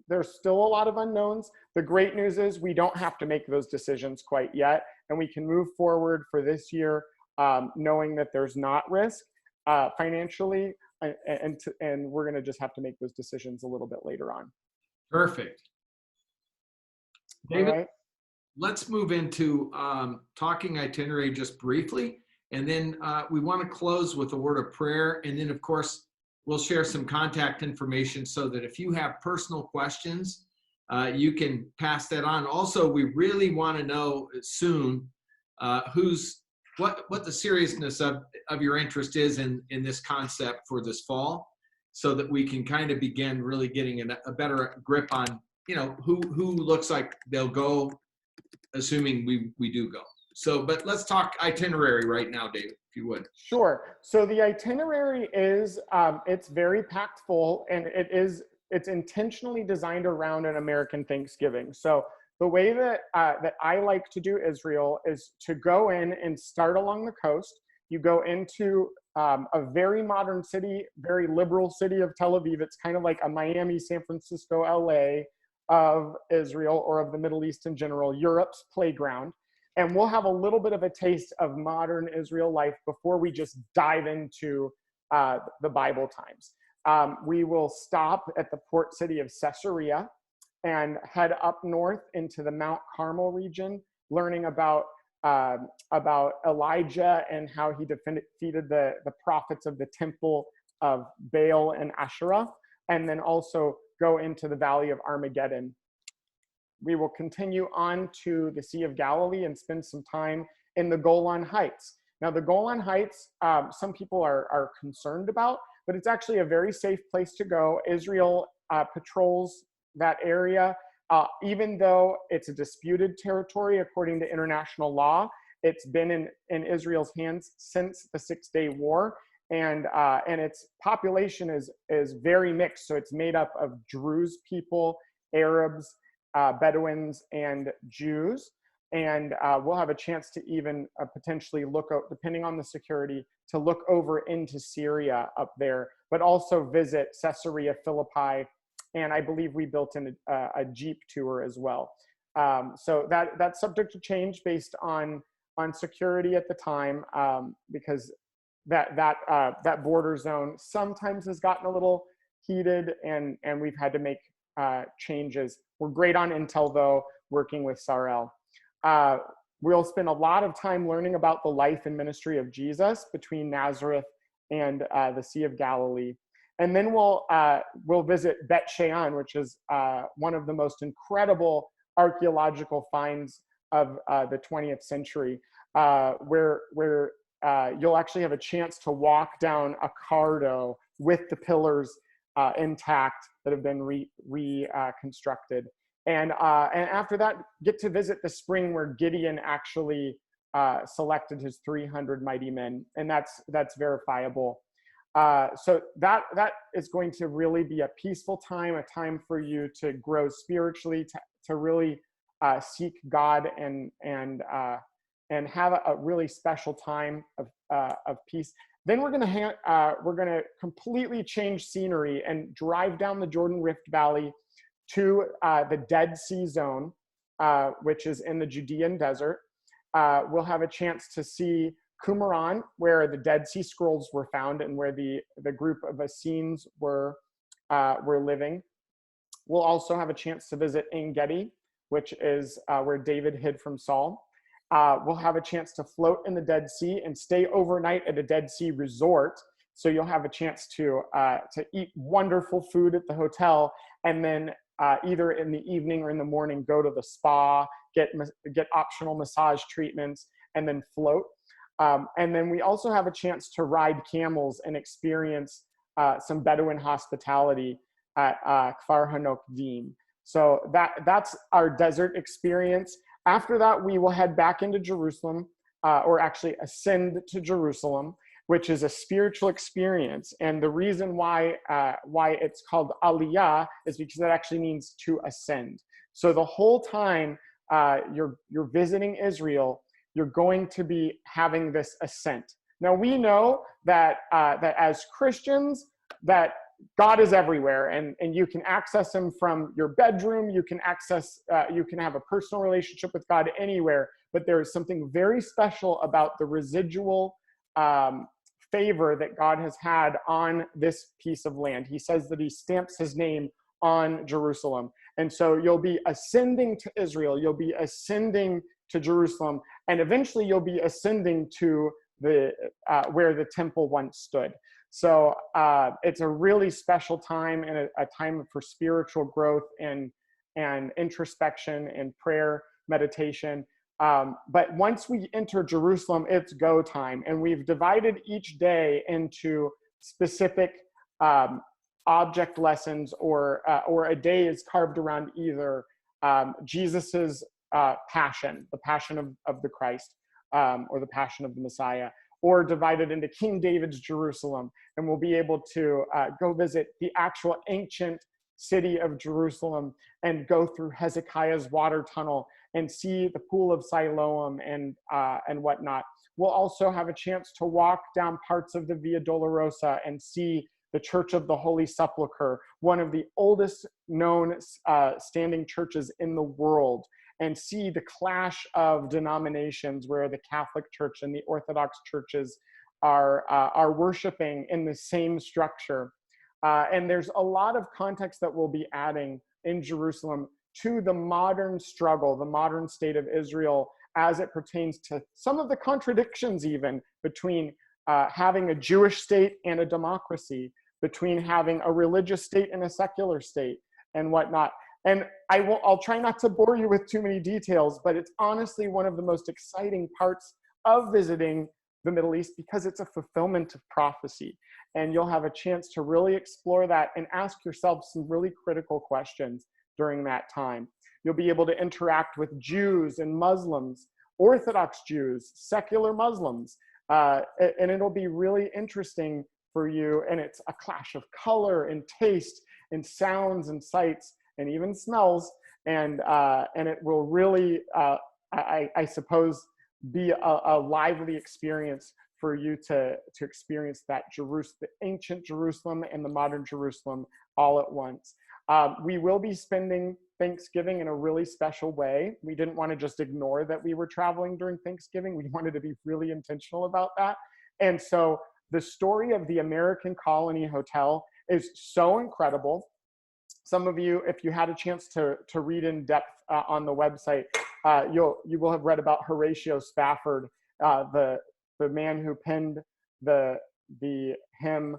there's still a lot of unknowns. The great news is we don't have to make those decisions quite yet, and we can move forward for this year knowing that there's not risk financially, and we're going to just have to make those decisions a little bit later on. Perfect. David, right. Let's move into talking itinerary just briefly, and then we want to close with a word of prayer, and then of course we'll share some contact information so that if you have personal questions, you can pass that on. Also, we really want to know soon who's what the seriousness of your interest is in this concept for this fall, so that we can kind of begin really getting a better grip on, you know, who looks like they'll go, assuming we do go. So, but let's talk itinerary right now, David, if you would. Sure. So the itinerary is, it's very packed full, and it's intentionally designed around an American Thanksgiving. So the way that I like to do Israel is to go in and start along the coast. You go into a very modern city, very liberal city of Tel Aviv. It's kind of like a Miami, San Francisco, LA of Israel, or of the Middle East in general, Europe's playground. And we'll have a little bit of a taste of modern Israel life before we just dive into the Bible times. We will stop at the port city of Caesarea and head up north into the Mount Carmel region, learning about Elijah and how he defeated the prophets of the temple of Baal and Asherah, and then also go into the Valley of Armageddon. We will continue on to the Sea of Galilee and spend some time in the Golan Heights. Now, the Golan Heights, some people are concerned about, but it's actually a very safe place to go. Israel patrols that area. Even though it's a disputed territory according to international law, it's been in Israel's hands since the Six-Day War, and its population is very mixed. So it's made up of Druze people, Arabs, Bedouins, and Jews. And we'll have a chance to even potentially look, depending on the security, to look over into Syria up there, but also visit Caesarea Philippi. And I believe we built in a Jeep tour as well. So that's subject to change based on security at the time, because that border zone sometimes has gotten a little heated, and we've had to make changes. We're great on intel, though, working with Sarel. We'll spend a lot of time learning about the life and ministry of Jesus between Nazareth and the Sea of Galilee. And then we'll visit Bet Shean, which is one of the most incredible archaeological finds of the 20th century, where you'll actually have a chance to walk down a cardo with the pillars intact that have been reconstructed. And after that, get to visit the spring where Gideon actually selected his 300 mighty men, and that's verifiable. So that is going to really be a peaceful time, a time for you to grow spiritually, to really seek God and have a really special time of peace. Then we're gonna completely change scenery and drive down the Jordan Rift Valley to the Dead Sea Zone, which is in the Judean desert. We'll have a chance to see Qumran, where the Dead Sea Scrolls were found and where the group of Essenes were living. We'll also have a chance to visit En Gedi, which is where David hid from Saul. We'll have a chance to float in the Dead Sea and stay overnight at a Dead Sea resort. So you'll have a chance to eat wonderful food at the hotel, and then either in the evening or in the morning, go to the spa, get optional massage treatments, and then float. And then we also have a chance to ride camels and experience some Bedouin hospitality at Kfar Hanokdim. So that's our desert experience. After that, we will head back into Jerusalem, or actually ascend to Jerusalem, which is a spiritual experience. And the reason why it's called Aliyah is because it actually means to ascend. So the whole time you're visiting Israel, you're going to be having this ascent. Now, we know that as Christians, that God is everywhere, and you can access him from your bedroom. You can have a personal relationship with God anywhere, but there is something very special about the residual favor that God has had on this piece of land. He says that he stamps his name on Jerusalem. And so you'll be ascending to Israel, you'll be ascending to Jerusalem, and eventually you'll be ascending to where the temple once stood. So it's a really special time, and a time for spiritual growth and introspection and prayer, meditation. But once we enter Jerusalem, it's go time. And we've divided each day into specific object lessons, or a day is carved around either Jesus's passion, the passion of the Christ, or the passion of the Messiah, or divided into King David's Jerusalem. And we'll be able to go visit the actual ancient city of Jerusalem and go through Hezekiah's water tunnel and see the pool of Siloam and whatnot. We'll also have a chance to walk down parts of the Via Dolorosa and see the Church of the Holy Sepulchre, one of the oldest known standing churches in the world, and see the clash of denominations where the Catholic Church and the Orthodox churches are worshiping in the same structure. And there's a lot of context that we'll be adding in Jerusalem to the modern struggle, the modern state of Israel, as it pertains to some of the contradictions even between having a Jewish state and a democracy, between having a religious state and a secular state, and whatnot. And I'll try not to bore you with too many details, but it's honestly one of the most exciting parts of visiting the Middle East, because it's a fulfillment of prophecy. And you'll have a chance to really explore that and ask yourself some really critical questions during that time. You'll be able to interact with Jews and Muslims, Orthodox Jews, secular Muslims, and it'll be really interesting for you. And it's a clash of color and taste and sounds and sights and even smells. And it will really, I suppose, be a lively experience for you to experience that the ancient Jerusalem and the modern Jerusalem all at once. We will be spending Thanksgiving in a really special way. We didn't want to just ignore that we were traveling during Thanksgiving. We wanted to be really intentional about that. And so the story of the American Colony Hotel is so incredible. Some of you, if you had a chance to read in depth on the website, you will have read about Horatio Spafford, the man who penned the hymn,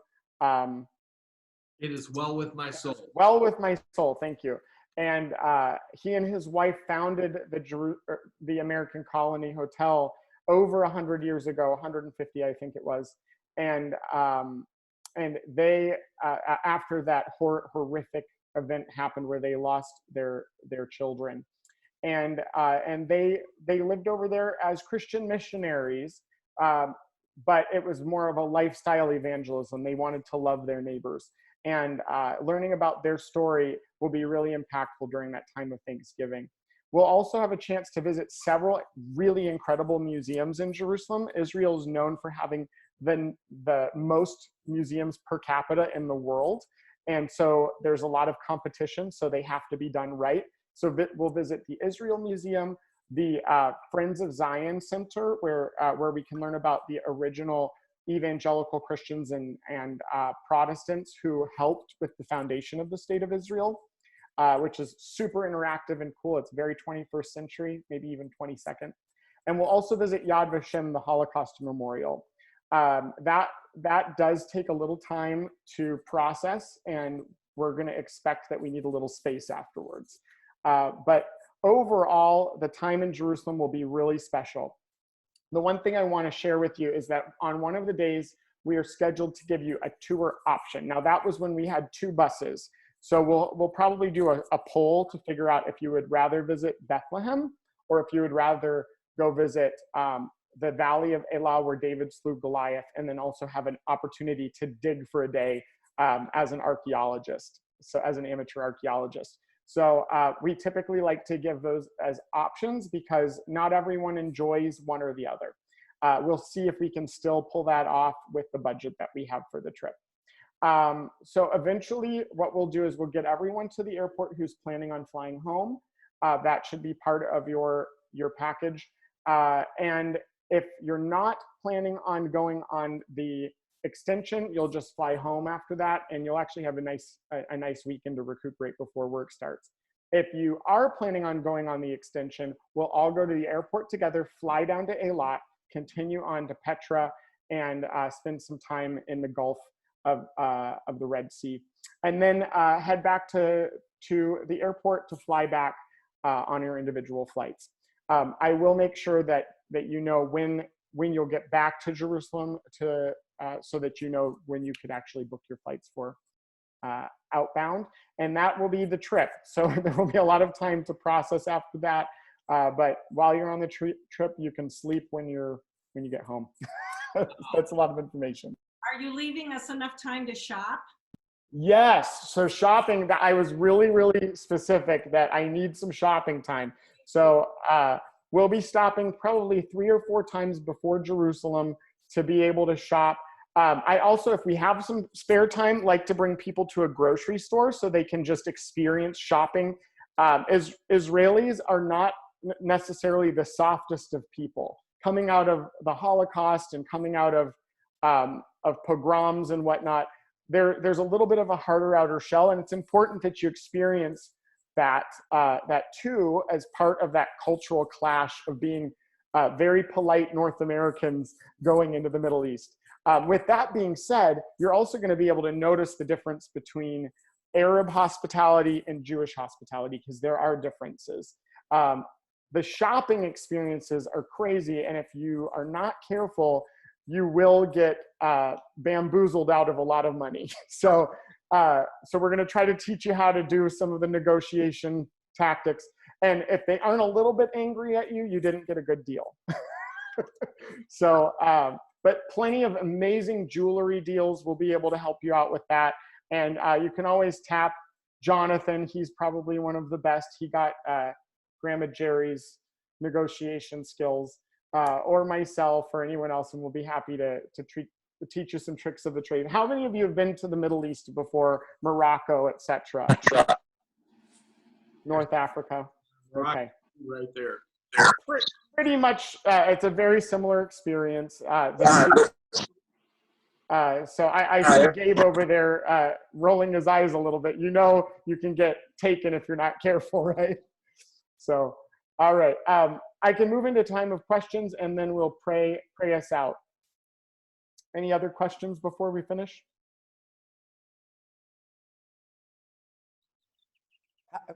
It is well with my soul. Well with my soul, thank you. And he and his wife founded the American Colony Hotel over 100 years ago, 150, I think it was. And they, after that horrific event happened where they lost their children, and they lived over there as Christian missionaries, but it was more of a lifestyle evangelism. They wanted to love their neighbors. And learning about their story will be really impactful during that time of Thanksgiving. We'll also have a chance to visit several really incredible museums in Jerusalem. Israel is known for having the most museums per capita in the world. And so there's a lot of competition, so they have to be done right. So we'll visit the Israel Museum, the Friends of Zion Center, where we can learn about the original evangelical Christians and Protestants who helped with the foundation of the state of Israel, which is super interactive and cool. It's very 21st century, maybe even 22nd. And we'll also visit Yad Vashem, the Holocaust Memorial. That does take a little time to process, and we're going to expect that we need a little space afterwards. But overall, the time in Jerusalem will be really special. The one thing I want to share with you is that on one of the days, we are scheduled to give you a tour option. Now, that was when we had 2 buses. So we'll probably do a poll to figure out if you would rather visit Bethlehem or if you would rather go visit the Valley of Elah, where David slew Goliath, and then also have an opportunity to dig for a day as an archaeologist, so as an amateur archaeologist. So we typically like to give those as options because not everyone enjoys one or the other. We'll see if we can still pull that off with the budget that we have for the trip. So eventually what we'll do is we'll get everyone to the airport who's planning on flying home. That should be part of your package. And if you're not planning on going on the extension, you'll just fly home after that, and you'll actually have a nice weekend to recuperate before work starts. If you are planning on going on the extension, we'll all go to the airport together, fly down to Eilat, continue on to Petra, and spend some time in the Gulf of the Red Sea, and then head back to the airport to fly back on your individual flights. I will make sure that you know when you'll get back to Jerusalem to so that you know when you could actually book your flights for outbound, and that will be the trip. So there will be a lot of time to process after that. But while you're on the trip, you can sleep when you get home. That's a lot of information. Are you leaving us enough time to shop? Yes. So shopping, I was really, really specific that I need some shopping time. So we'll be stopping probably 3 or 4 times before Jerusalem to be able to shop. I also, if we have some spare time, like to bring people to a grocery store so they can just experience shopping. Israelis are not necessarily the softest of people. Coming out of the Holocaust and coming out of pogroms and whatnot, there's a little bit of a harder outer shell, and it's important that you experience that too as part of that cultural clash of being very polite North Americans going into the Middle East. With that being said, you're also going to be able to notice the difference between Arab hospitality and Jewish hospitality, because there are differences. The shopping experiences are crazy, and if you are not careful, you will get bamboozled out of a lot of money. So we're going to try to teach you how to do some of the negotiation tactics. And if they aren't a little bit angry at you, you didn't get a good deal. So, but plenty of amazing jewelry deals will be able to help you out with that. And you can always tap Jonathan. He's probably one of the best. He got Grandma Jerry's negotiation skills, or myself or anyone else, and we'll be happy to teach you some tricks of the trade. How many of you have been to the Middle East before? Morocco, etc. North Africa. Okay. Right there. Pretty much, it's a very similar experience. So I see Gabe over there rolling his eyes a little bit. You know you can get taken if you're not careful, right? So, all right. I can move into time of questions, and then we'll pray us out. Any other questions before we finish?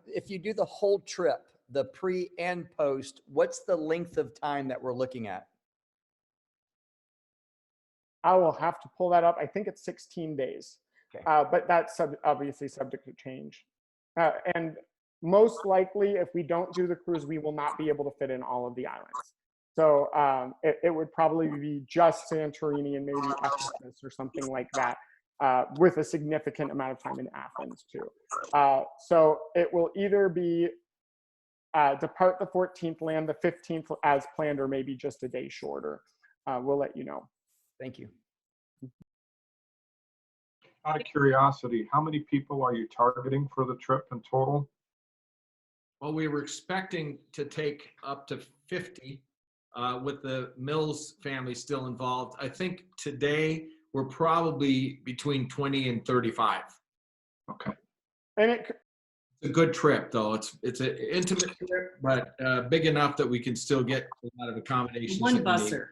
If you do the whole trip, the pre and post, what's the length of time that we're looking at? I will have to pull that up. I think it's 16 days, okay. But that's obviously subject to change. And most likely, if we don't do the cruise, we will not be able to fit in all of the islands. So it would probably be just Santorini and maybe Ephesus or something like that, with a significant amount of time in Athens too. So it will either be depart the 14th, land the 15th as planned, or maybe just a day shorter. We'll let you know. Thank you. Out of curiosity, how many people are you targeting for the trip in total? Well, we were expecting to take up to 50 with the Mills family still involved. I think today we're probably between 20 and 35. Okay. And it's a good trip, though. It's an intimate trip, but big enough that we can still get a lot of accommodations. One busser.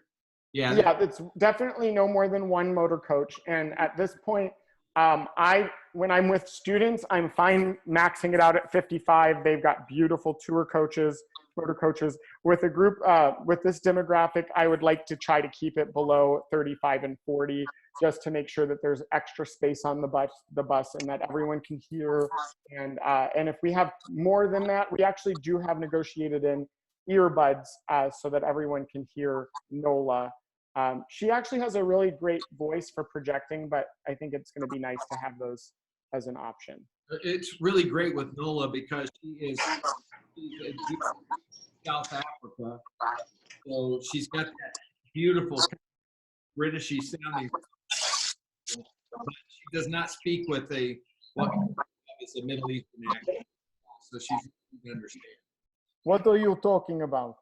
Yeah, it's definitely no more than one motor coach. And at this point, when I'm with students, I'm fine maxing it out at 55. They've got beautiful tour coaches, motor coaches. With a group, with this demographic, I would like to try to keep it below 35 and 40, just to make sure that there's extra space on the bus and that everyone can hear. And if we have more than that, we actually do have negotiated in earbuds so that everyone can hear NOLA. She actually has a really great voice for projecting, but I think it's going to be nice to have those as an option. It's really great with NOLA because she's in South Africa, so she's got that beautiful Britishy sounding, but she does not speak with what is a Middle Eastern accent, so she can understand. What are you talking about?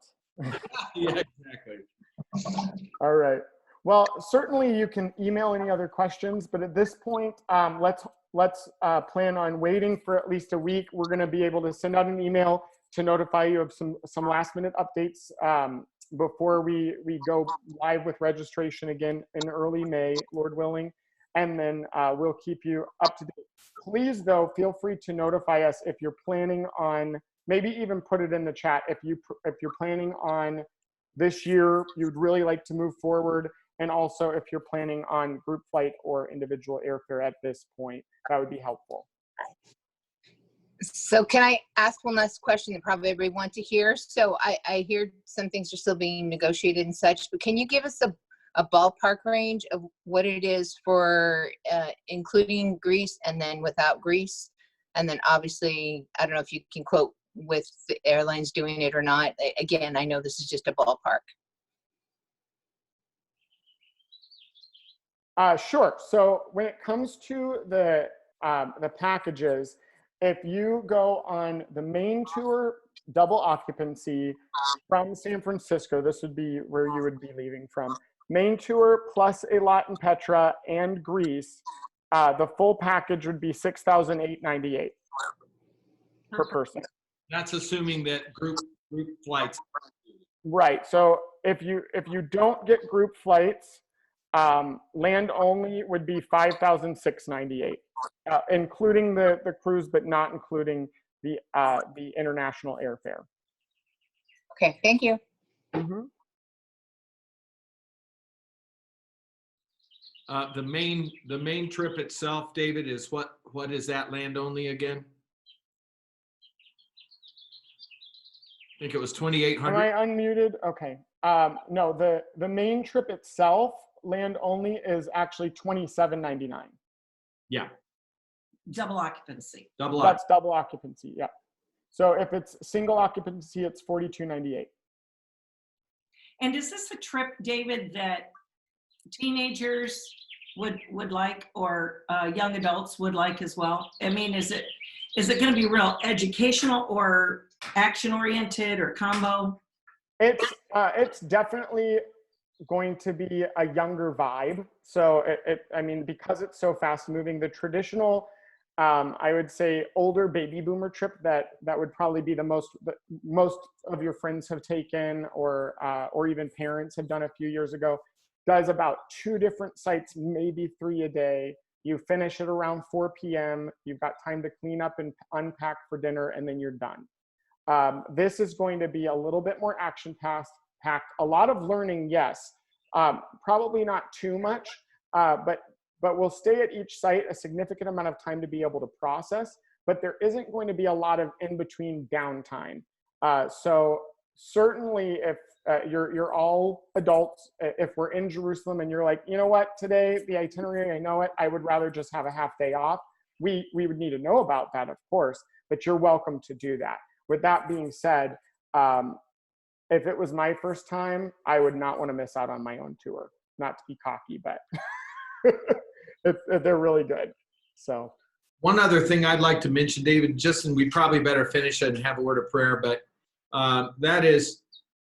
Yeah, exactly. All right. Well, certainly you can email any other questions, but at this point, let's plan on waiting for at least a week. We're going to be able to send out an email to notify you of some last minute updates before we go live with registration again in early May, Lord willing, and then we'll keep you up to date. Please, though, feel free to notify us if you're planning on maybe even put it in the chat if you're planning on this year, you'd really like to move forward, and also if you're planning on group flight or individual airfare at this point, that would be helpful. So can I ask one last question that probably everybody wants to hear? So I hear some things are still being negotiated and such, but can you give us a ballpark range of what it is for including Greece and then without Greece? And then obviously, I don't know if you can quote with the airlines doing it or not. Again, I know this is just a ballpark. Sure. So when it comes to the packages, if you go on the main tour, double occupancy from San Francisco, this would be where you would be leaving from. Main tour plus a lot in Petra and Greece, the full package would be $6,898 per person. That's assuming that group flights. Right. So if you don't get group flights, land only would be $5,698, including the cruise, but not including the international airfare. Okay, thank you. Mm-hmm. The main trip itself, David, is what is that land only again? I think it was 2,800. Am I unmuted? Okay. No, the main trip itself, land only, is actually $2,799. Yeah. Double occupancy. That's double occupancy. Yeah. So if it's single occupancy, it's $4,298. And is this a trip, David, that teenagers would like, or young adults would like as well? I mean, is it going to be real educational or action oriented or combo? It's definitely going to be a younger vibe. So I mean, because it's so fast moving, the traditional, I would say, older baby boomer trip that would probably be the most of your friends have taken, or even parents have done a few years ago, does about 2 different sites, maybe 3 a day. You finish at around 4 p.m. You've got time to clean up and unpack for dinner, and then you're done. This is going to be a little bit more action packed, a lot of learning, yes, probably not too much, but we'll stay at each site a significant amount of time to be able to process, but there isn't going to be a lot of in-between downtime. So certainly if you're all adults, if we're in Jerusalem and you're like, you know what, today, the itinerary, I know it, I would rather just have a half day off, we would need to know about that, of course, but you're welcome to do that. With that being said, if it was my first time, I would not want to miss out on my own tour. Not to be cocky, but they're really good. So, one other thing I'd like to mention, David, and we probably better finish and have a word of prayer, but that is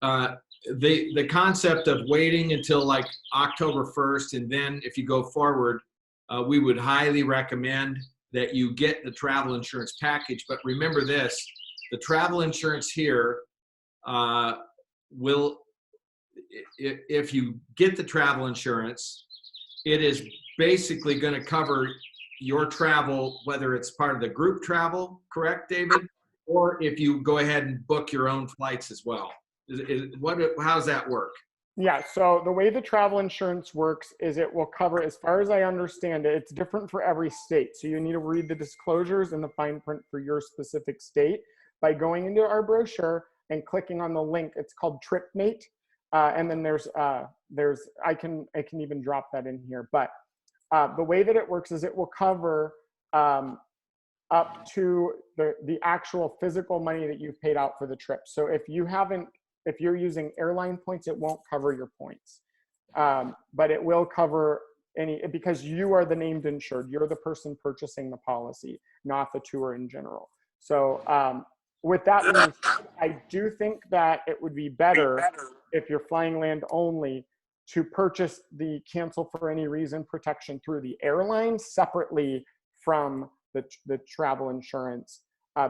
the concept of waiting until like October 1st, and then if you go forward, we would highly recommend that you get the travel insurance package. But remember this, the travel insurance here will, if you get the travel insurance, it is basically going to cover your travel, whether it's part of the group travel, correct, David? Or if you go ahead and book your own flights as well. How does that work? Yeah, so the way the travel insurance works is it will cover, as far as I understand it, it's different for every state. So you need to read the disclosures and the fine print for your specific state by going into our brochure and clicking on the link. It's called TripMate. And then I can even drop that in here. But the way that it works is it will cover up to the actual physical money that you've paid out for the trip. So if you're using airline points, it won't cover your points. But it will cover because you are the named insured. You're the person purchasing the policy, not the tour in general. So with that being said, I do think that it would be better if you're flying land only to purchase the cancel for any reason protection through the airline separately from the travel insurance,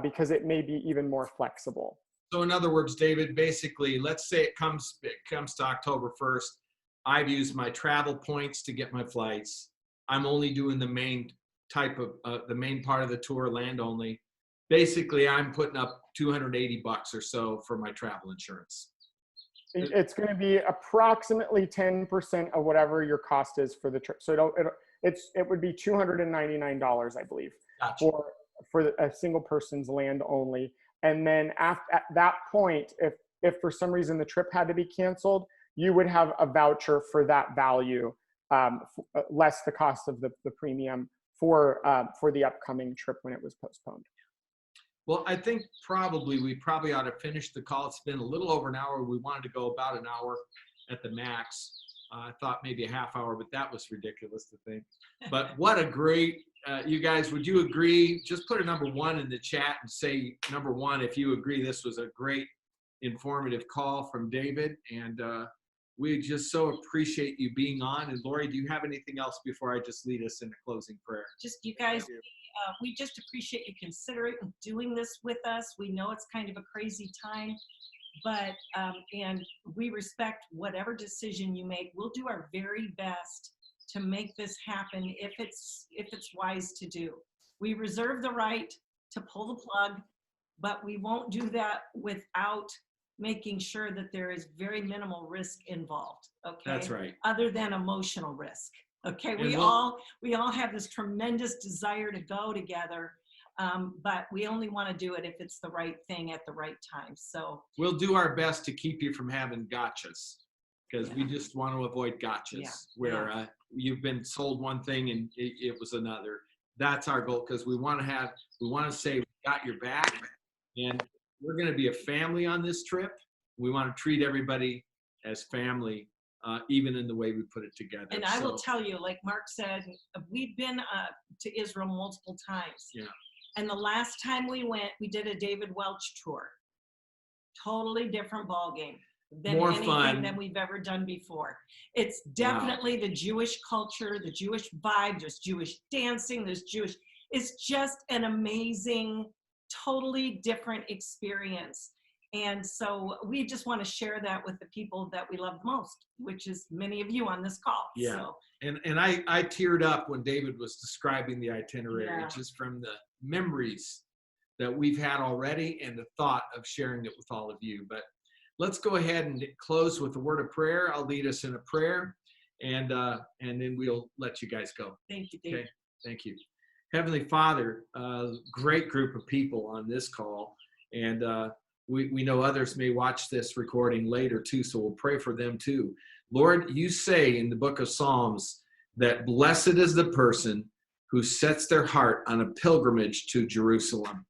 because it may be even more flexible. So in other words, David, basically, let's say it comes to October 1st. I've used my travel points to get my flights. I'm only doing the main type of the main part of the tour, land only. basically I'm putting up $280 or so for my travel insurance. It's going to be approximately 10% of whatever your cost is for the trip. So it would be $299, I believe, Gotcha. for a single person's land only. And then at that point, if for some reason the trip had to be canceled, you would have a voucher for that value, less the cost of the premium for the upcoming trip when it was postponed. Well, I think we probably ought to finish the call. It's been a little over an hour. We wanted to go about an hour at the max. I thought maybe a half hour, but that was ridiculous to think. But what a great, you guys, would you agree? Just put a number 1 in the chat and say number 1 if you agree this was a great informative call from David. And we just so appreciate you being on. And Lori, do you have anything else before I just lead us in a closing prayer? Just you guys, we just appreciate you considering doing this with us. We know it's kind of a crazy time, but and we respect whatever decision you make. We'll do our very best to make this happen if it's wise to do. We reserve the right to pull the plug, but we won't do that without making sure that there is very minimal risk involved. Okay, That's right. Other than emotional risk. Okay, And we all have this tremendous desire to go together, but we only want to do it if it's the right thing at the right time. So we'll do our best to keep you from having gotchas, because we just want to avoid gotchas where you've been sold one thing and it was another. That's our goal, because we want to say we got your back, and we're going to be a family on this trip. We want to treat everybody as family. Even in the way we put it together. And I will tell you, like Mark said, we've been to Israel multiple times. Yeah. And the last time we went, we did a David Welch tour. Totally different ballgame than More anything fun that we've ever done before. It's definitely the Jewish culture, the Jewish vibe, there's Jewish dancing, it's just an amazing, totally different experience. And so we just want to share that with the people that we love most, which is many of you on this call. Yeah. So. And I teared up when David was describing the itinerary, Yeah. just from the memories that we've had already and the thought of sharing it with all of you. But let's go ahead and close with a word of prayer. I'll lead us in a prayer, and then we'll let you guys go. Thank you, David. Okay, thank you. Heavenly Father, great group of people on this call, and we know others may watch this recording later too, so we'll pray for them too. Lord, you say in the book of Psalms that blessed is the person who sets their heart on a pilgrimage to Jerusalem.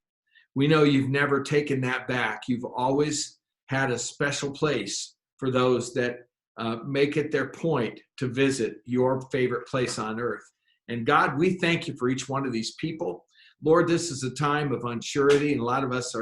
We know you've never taken that back. You've always had a special place for those that make it their point to visit your favorite place on earth. And God, we thank you for each one of these people. Lord, this is a time of unsurety, and a lot of us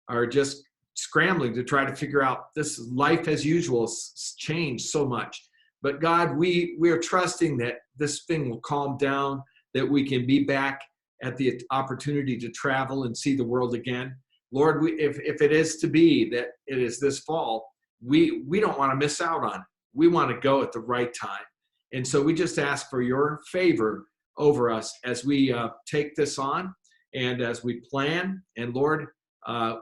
are just scrambling to try to figure out this life as usual has changed so much. But God, we are trusting that this thing will calm down, that we can be back at the opportunity to travel and see the world again. Lord, if it is to be that it is this fall, we don't want to miss out on it. We want to go at the right time. And so we just ask for your favor over us as we take this on and as we plan. And Lord,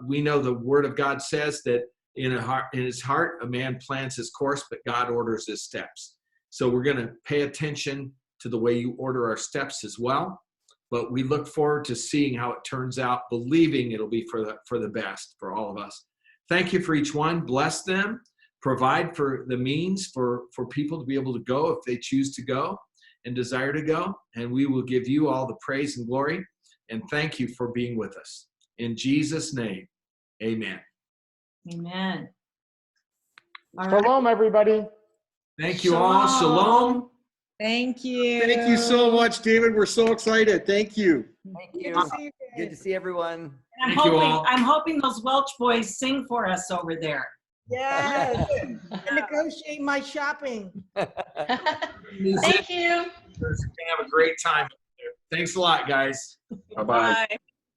we know the word of God says that in his heart, a man plans his course, but God orders his steps. So we're going to pay attention to the way you order our steps as well. But we look forward to seeing how it turns out, believing it'll be for the best for all of us. Thank you for each one. Bless them. Provide for the means for people to be able to go if they choose to go and desire to go. And we will give you all the praise and glory. And thank you for being with us. In Jesus' name, amen. Amen. Shalom, everybody. Thank you all. Shalom. Thank you. Thank you so much, David. We're so excited. Thank you. Thank you. Good to see everyone. I'm hoping those Welch boys sing for us over there. Yes. And negotiate my shopping. Thank you. Have a great time. Thanks a lot, guys. Bye-bye. Bye.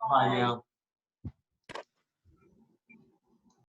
Bye now.